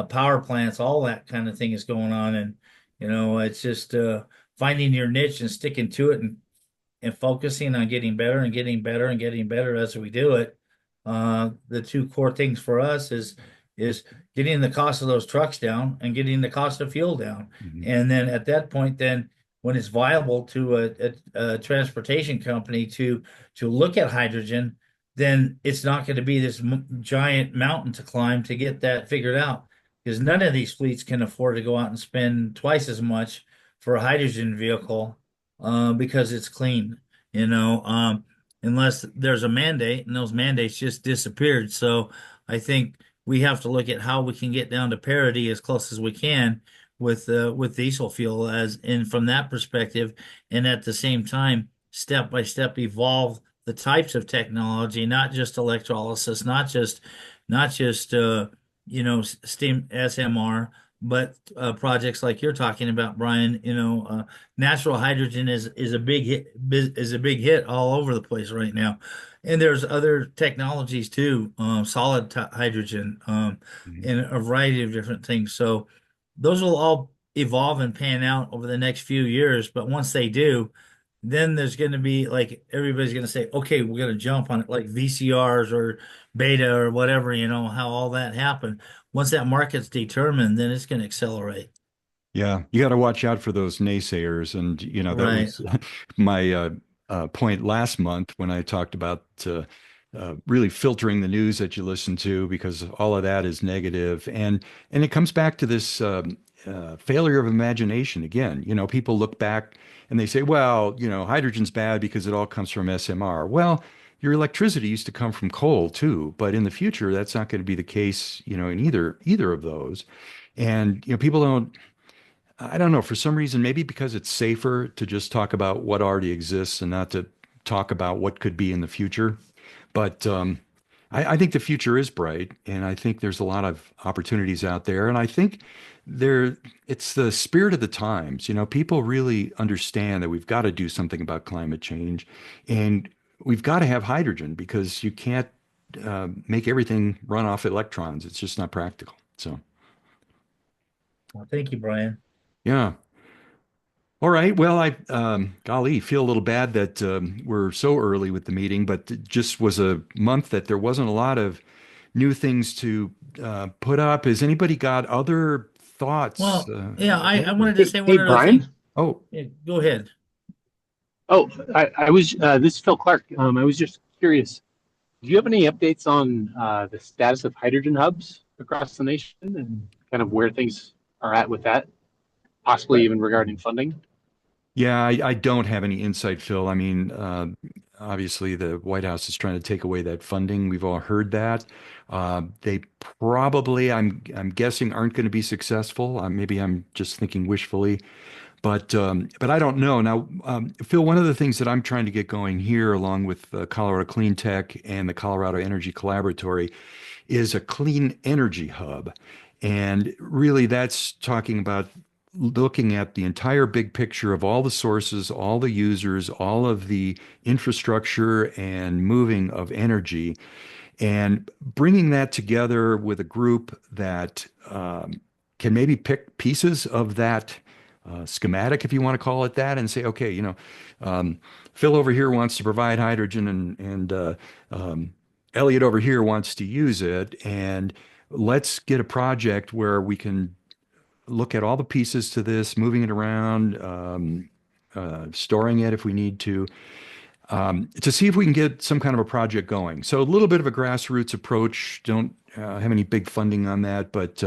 power plants, all that kind of thing is going on. And it's just finding your niche and sticking to it and focusing on getting better and getting better and getting better as we do it. The two core things for us is getting the cost of those trucks down and getting the cost of fuel down. Mhm. And then at that point, then when it's viable to a transportation company to look at hydrogen, then it's not going to be this giant mountain to climb to get that figured out, because none of these fleets can afford to go out and spend twice as much for a hydrogen vehicle because it's clean, unless there's a mandate, and those mandates just disappeared. So I think we have to look at how we can get down to parity as close as we can with diesel fuel as in from that perspective, and at the same time, step by step evolve the types of technology, not just electrolysis, not just steam SMR, but projects like you're talking about, Brian. Natural hydrogen is a big hit all over the place right now, and there's other technologies too, solid hydrogen, Mhm. and a variety of different things. So those will all evolve and pan out over the next few years. But once they do, then there's going to be like everybody's going to say, okay, we're going to jump on it, like VCRs or beta or whatever, how all that happened. Once that market's determined, then it's going to accelerate. Yeah, you got to watch out for those naysayers. And, that Right. was my point last month when I talked about really filtering the news that you listen to because all of that is negative. And it comes back to this failure of imagination again. People look back and they say, well, hydrogen's bad because it all comes from SMR. Well, your electricity used to come from coal too, but in the future, that's not going to be the case, in either of those. And people don't. I don't know, for some reason, maybe because it's safer to just talk about what already exists and not to talk about what could be in the future. But I think the future is bright, and I think there's a lot of opportunities out there. And I think it's the spirit of the times. People really understand that we've got to do something about climate change, and we've got to have hydrogen because you can't make everything run off electrons. It's just not practical. So, Well, thank you, Brian. yeah. All right. Well, golly, feel a little bad that we're so early with the meeting, but it just was a month that there wasn't a lot of new things to put up. Has anybody got other thoughts? Well, yeah, I Anything? wanted to Hey, say hey, one other thing. Brian. Oh, Yeah, go ahead. Oh, I was, this is Phil Clark. I was just curious. Do you have any updates on the status of hydrogen hubs across the nation and kind of where things are at with that, possibly even regarding funding? yeah, I don't have any insight, Phil. I mean, obviously, the White House is trying to take away that funding. We've all heard that. They probably, I'm guessing, aren't going to be successful. Maybe I'm just thinking wishfully. But I don't know. Now, Phil, one of the things that I'm trying to get going here, along with Colorado Clean Tech and the Colorado Energy Collaboratory, is a clean energy hub. And really, that's talking about looking at the entire big picture of all the sources, all the users, all of the infrastructure and moving of energy, and bringing that together with a group that can maybe pick pieces of that schematic, if you want to call it that, and say, okay, Phil over here wants to provide hydrogen, and Elliot over here wants to use it, and let's get a project where we can look at all the pieces to this, moving it around, storing it if we need to see if we can get some kind of a project going. So a little bit of a grassroots approach. Don't have any big funding on that, but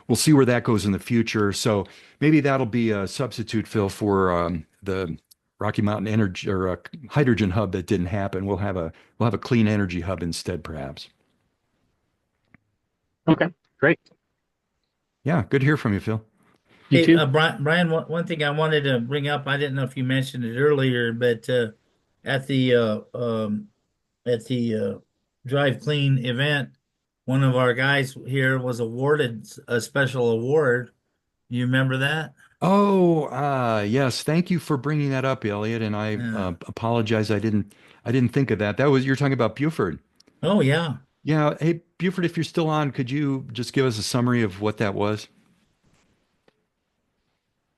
we'll see where that goes in the future. So maybe that'll be a substitute, Phil, for the Rocky Mountain Energy or hydrogen hub that didn't happen. We'll have a clean energy hub instead, perhaps. Okay, great. Yeah, good to hear from you, Phil. You Hey, too. Brian, one thing I wanted to bring up, I didn't know if you mentioned it earlier, but at the at the Drive Clean event, one of our guys here was awarded a special award. You remember that? Oh, yes. Thank you for bringing that up, Elliot. And I Yeah. apologize. I didn't think of that. You're talking about Buford. Oh, yeah. Yeah. Hey, Buford, if you're still on, could you just give us a summary of what that was?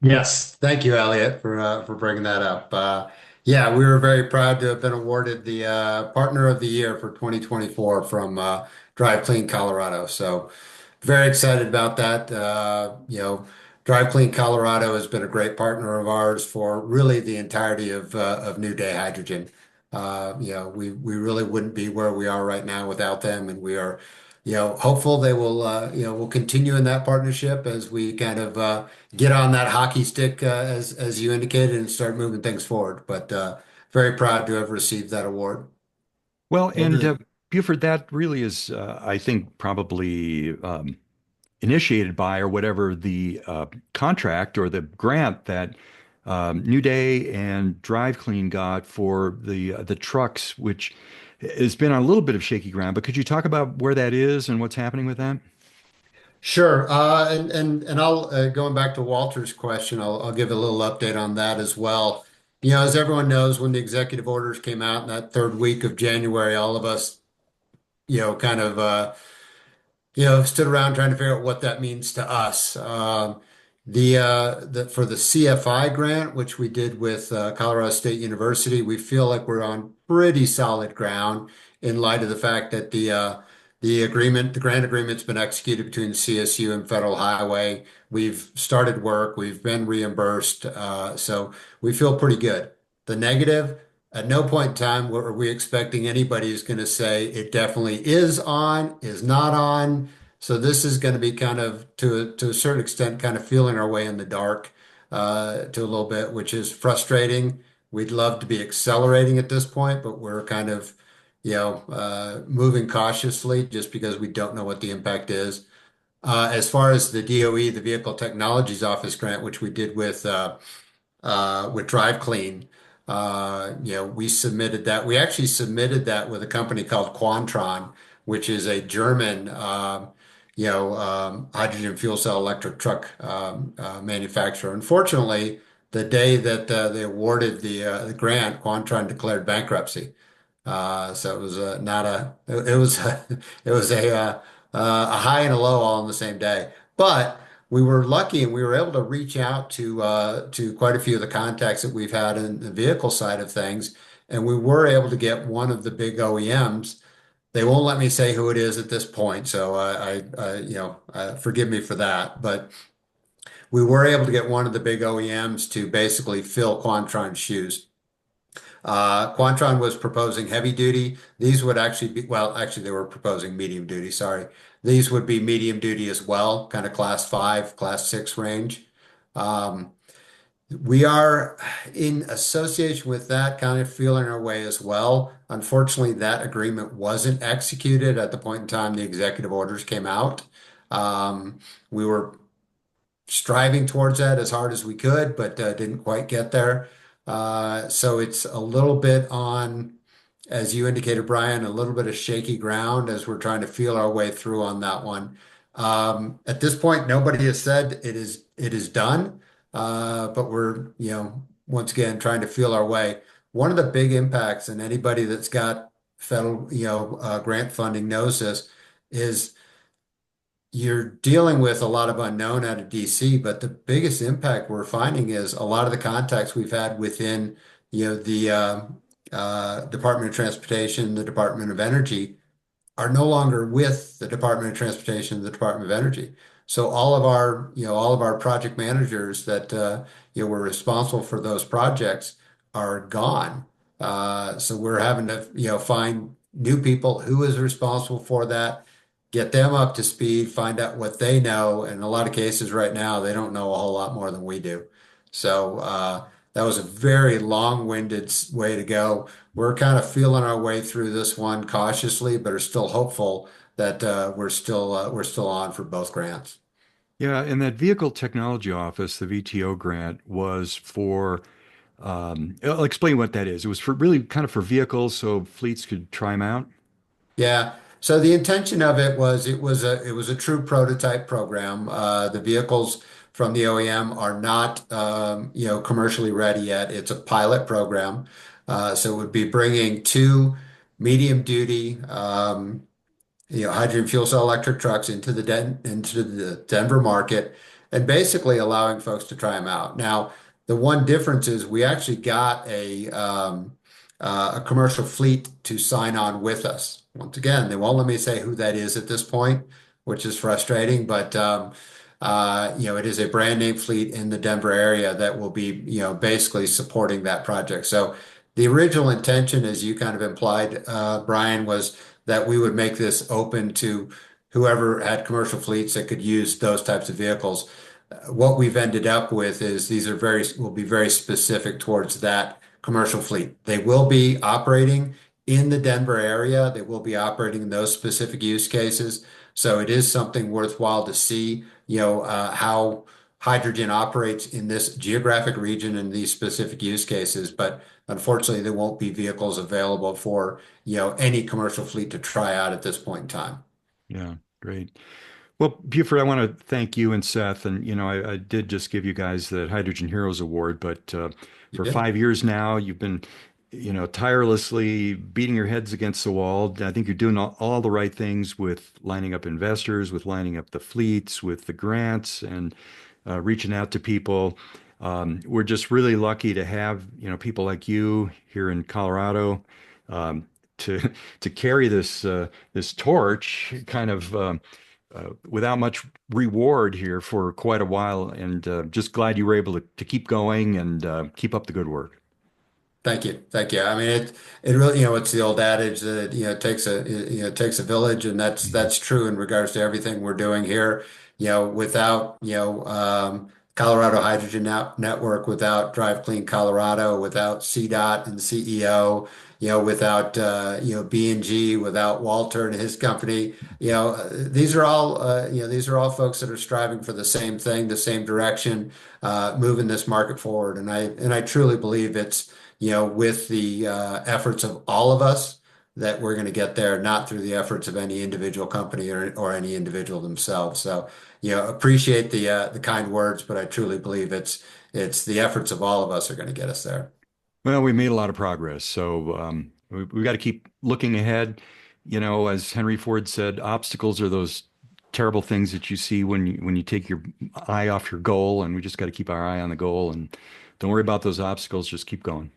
Yes, thank you, Elliot, for bringing that up. Yeah, we were very proud to have been awarded the Partner of the Year for 2024 from Drive Clean Colorado. So very excited about that. Drive Clean Colorado has been a great partner of ours for really the entirety of New Day Hydrogen. We really wouldn't be where we are right now without them, and we are, hopeful they will, will continue in that partnership as we kind of get on that hockey stick, as you indicated, and start moving things forward. But very proud to have received that award. Well, Well, and the Buford, that really is, I think, probably initiated by or whatever the contract or the grant that New Day and Drive Clean got for the trucks, which has been on a little bit of shaky ground. But could you talk about where that is and what's happening with that? Sure. And I'll going back to Walter's question, I'll give a little update on that as well. As everyone knows, when the executive orders came out in that third week of January, all of us, kind of stood around trying to figure out what that means to us. The for the CFI grant, which we did with Colorado State University, we feel like we're on pretty solid ground in light of the fact that the the grant agreement's been executed between the CSU and Federal Highway. We've started work, we've been reimbursed, so we feel pretty good. The negative, at no point in time are we expecting anybody is going to say it definitely is on, is not on. So this is going to be kind of, to a certain extent, kind of feeling our way in the dark to a little bit, which is frustrating. We'd love to be accelerating at this point, but we're kind of moving cautiously just because we don't know what the impact is. As far as the DOE, the Vehicle Technologies Office grant, which we did with Drive Clean, we submitted that. We actually submitted that with a company called Quantron, which is a German, hydrogen fuel cell electric truck manufacturer. Unfortunately, the day that they awarded the grant, Quantron declared bankruptcy. So it was not a it was it was a high and a low all in the same day. But we were lucky and we were able to reach out to quite a few of the contacts that we've had in the vehicle side of things, and we were able to get one of the big OEMs. They won't let me say who it is at this point, so forgive me for that. But we were able to get one of the big OEMs to basically fill Quantron's shoes. Quantron was proposing heavy duty. These would actually be, well, actually, they were proposing medium duty, sorry. These would be medium duty as well, kind of class 5, class 6 range. Um, we are in association with that, kind of feeling our way as well. Unfortunately, that agreement wasn't executed at the point in time the executive orders came out. We were striving towards that as hard as we could, but didn't quite get there. So it's a little bit on, as you indicated, Brian, a little bit of shaky ground as we're trying to feel our way through on that one. At this point, nobody has said it is done, but we're, once again, trying to feel our way. One of the big impacts, and anybody that's got federal, grant funding knows this, is you're dealing with a lot of unknown out of DC, but the biggest impact we're finding is a lot of the contacts we've had within, the Department of Transportation, the Department of Energy, are no longer with the Department of Transportation, the Department of Energy. So all of our project managers that were responsible for those projects are gone. So we're having to find new people who is responsible for that, get them up to speed, find out what they know. And in a lot of cases right now, they don't know a whole lot more than we do. So that was a very long-winded way to go. We're kind of feeling our way through this one cautiously, but are still hopeful that we're still on for both grants. Yeah, and that Vehicle Technology Office, the VTO grant, was for, I'll explain what that is. It was for really kind of for vehicles so fleets could try them out. Yeah. So the intention of it was a true prototype program. The vehicles from the OEM are not commercially ready yet. It's a pilot program. So it would be bringing two medium duty hydrogen fuel cell electric trucks into the Denver market and basically allowing folks to try them out. Now, the one difference is we actually got a commercial fleet to sign on with us. Once again, they won't let me say who that is at this point, which is frustrating, but it is a brand name fleet in the Denver area that will be, basically supporting that project. So the original intention, as you kind of implied, Brian, was that we would make this open to whoever had commercial fleets that could use those types of vehicles. What we've ended up with is these will be very specific towards that commercial fleet. They will be operating in the Denver area. They will be operating in those specific use cases. So it is something worthwhile to see, how hydrogen operates in this geographic region in these specific use cases. But unfortunately, there won't be vehicles available for, any commercial fleet to try out at this point in time. Yeah, great. Well, Buford, I want to thank you and Seth. And, I did just give you guys the Hydrogen Heroes Award, but You for did? 5 years now, you've been, tirelessly beating your heads against the wall. I think you're doing all the right things with lining up investors, with lining up the fleets, with the grants, and reaching out to people. We're just really lucky to have, people like you here in Colorado. to carry this torch kind of without much reward here for quite a while, and just glad you were able to keep going and keep up the good work. Thank you. Thank you. I mean, it really, it's the old adage that, it takes a village, and Mhm. that's true in regards to everything we're doing here. Without, Colorado Hydrogen Network, without Drive Clean Colorado, without CDOT and CEO, without, B&G, without Walter and his company, these are all folks that are striving for the same thing, the same direction, moving this market forward. And I truly believe it's with the efforts of all of us that we're going to get there, not through the efforts of any individual company or any individual themselves. So, appreciate the kind words, but I truly believe it's the efforts of all of us are going to get us there. Well, we made a lot of progress, so we got to keep looking ahead. As Henry Ford said, obstacles are those terrible things that you see when you take your eye off your goal, and we just got to keep our eye on the goal and don't worry about those obstacles. Just keep going.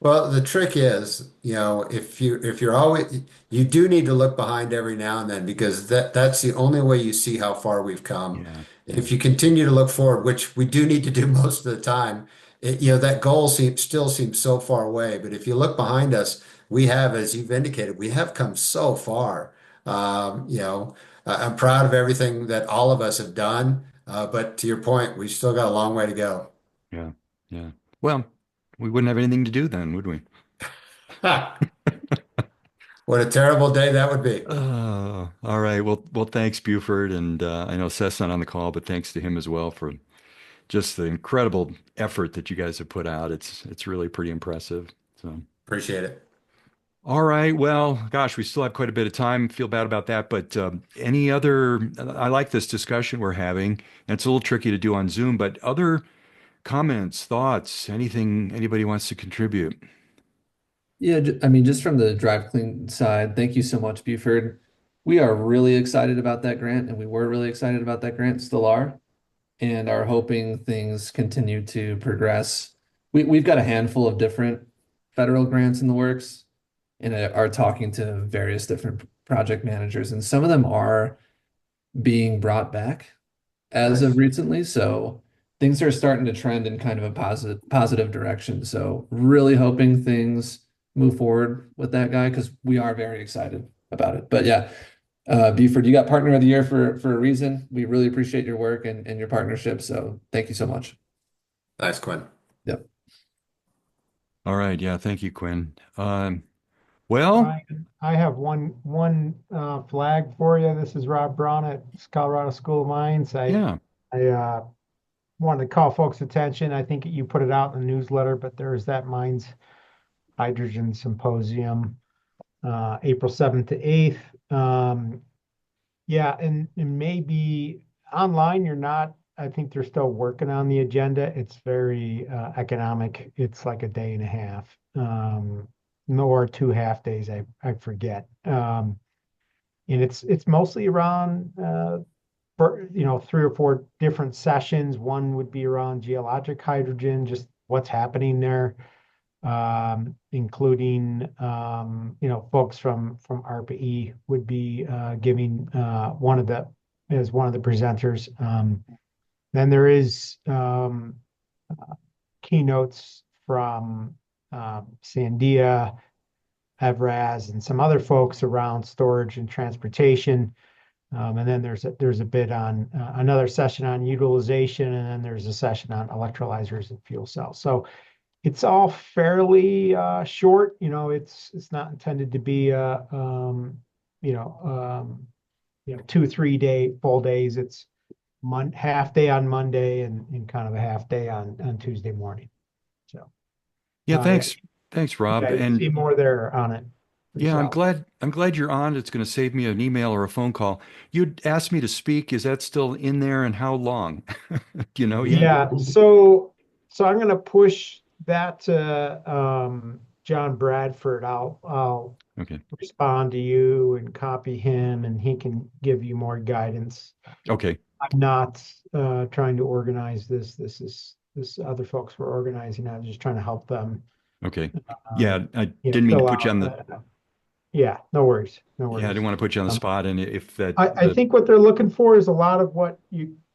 Well, the trick is, if you're always, you do need to look behind every now and then, because that's the only way you see how far we've come. Yeah, yeah, If you continue to look forward, which we do need to do most of the time, that goal still seems so far away. But if you look behind us, we have, as you've indicated, we have come so far. I'm proud of everything that all of us have done. But to your point, we still got a long way to go. yeah, yeah. Well, we wouldn't have anything to do then, would we? What a terrible day that would be. All right. Well, thanks, Buford, and I know Seth's not on the call, but thanks to him as well for just the incredible effort that you guys have put out. It's really pretty impressive. So, Appreciate it. all right. Well, gosh, we still have quite a bit of time. Feel bad about that, but any other? I like this discussion we're having, and it's a little tricky to do on Zoom. But other comments, thoughts, anything anybody wants to contribute? Yeah, I mean, just from the Drive Clean side, thank you so much, Buford. We are really excited about that grant, and we were really excited about that grant, still are, and are hoping things continue to progress. We've got a handful of different federal grants in the works, and are talking to various different project managers, and some of them are being brought back as of Nice. recently. So things are starting to trend in kind of a positive direction. So really hoping things move forward with that guy, because we are very excited about it. But yeah, Buford, you got Partner of the Year for a reason. We really appreciate your work and your partnership. So thank you so much. Nice, Quinn. Yep. All right. Yeah. Thank you, Quinn. Well, Ryan, I have one flag for you. This is Rob Braun at Colorado School of Mines. yeah. I wanted to call folks' attention. I think you put it out in the newsletter, but there's that Mines Hydrogen Symposium, April 7th to 8th. Yeah, and maybe online you're not. I think they're still working on the agenda. It's very economic. It's like a day and a half. Nor 2 half days, I forget. And it's mostly around for, 3 or 4 different sessions. One would be around geologic hydrogen, just what's happening there, including folks from ARPA-E would be giving as one of the presenters. Then there is keynotes from Sandia, Evraz, and some other folks around storage and transportation. And then there's a bit on another session on utilization, and then there's a session on electrolyzers and fuel cells. So it's all fairly short. It's not intended to be 2, 3 day full days. It's half day on Monday and kind of a half day on Tuesday morning. So Yeah. yeah, Thanks, Rob. yeah, you And see more there on it yeah, I'm yourself. glad I'm glad you're on. It's going to save me an email or a phone call. You'd asked me to speak. Is that still in there, and how long? Do you know yet? Yeah, so I'm gonna push that to John Bradford. I'll Okay. respond to you and copy him, and he can give you more guidance. Okay. I'm not trying to organize this. This other folks were organizing. I was just trying to help them Okay. Yeah, I didn't mean to fill put you out on the that. Yeah, no worries. No Yeah, I worries. didn't want to put you on the Um, spot. And if that I the think what they're looking for is a lot of what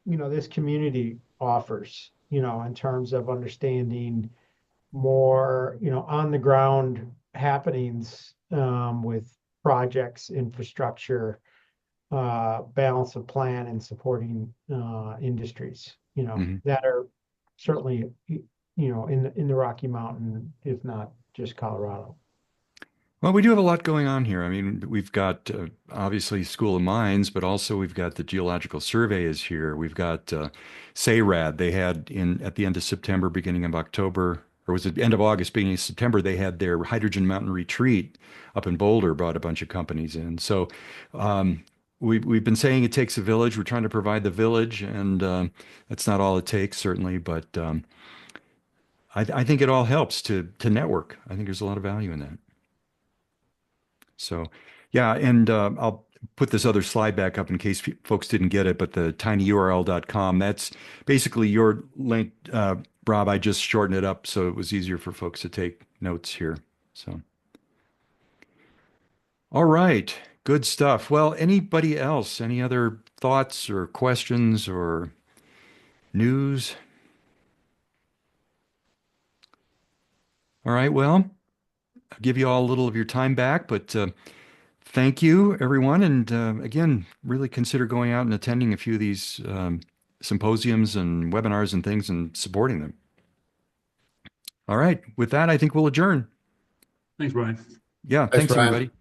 this community offers, in terms of understanding more, on the ground happenings, with projects, infrastructure, balance of plan and supporting, industries, Mhm. that are certainly, in the Rocky Mountain, if not just Colorado. Well, we do have a lot going on here. I mean, we've got obviously School of Mines, but also we've got the Geological Survey is here. We've got SARAD. They had in at the end of September, beginning of October, or was it end of August, beginning of September? They had their Hydrogen Mountain Retreat up in Boulder. Brought a bunch of companies in. So um, we've been saying it takes a village. We're trying to provide the village, and that's not all it takes, certainly, but I think it all helps to network. I think there's a lot of value in that. So, yeah, and I'll put this other slide back up in case folks didn't get it, but the tinyurl.com, that's basically your link, Rob. I just shortened it up so it was easier for folks to take notes here. So, all right, good stuff. Well, anybody else, any other thoughts or questions or news? All right, well, I'll give you all a little of your time back, but thank you, everyone. And again, really consider going out and attending a few of these symposiums and webinars and things and supporting them. All right. With that, I think we'll adjourn. Thanks, Brian. Yeah. Thanks, Thanks, Brian. everybody.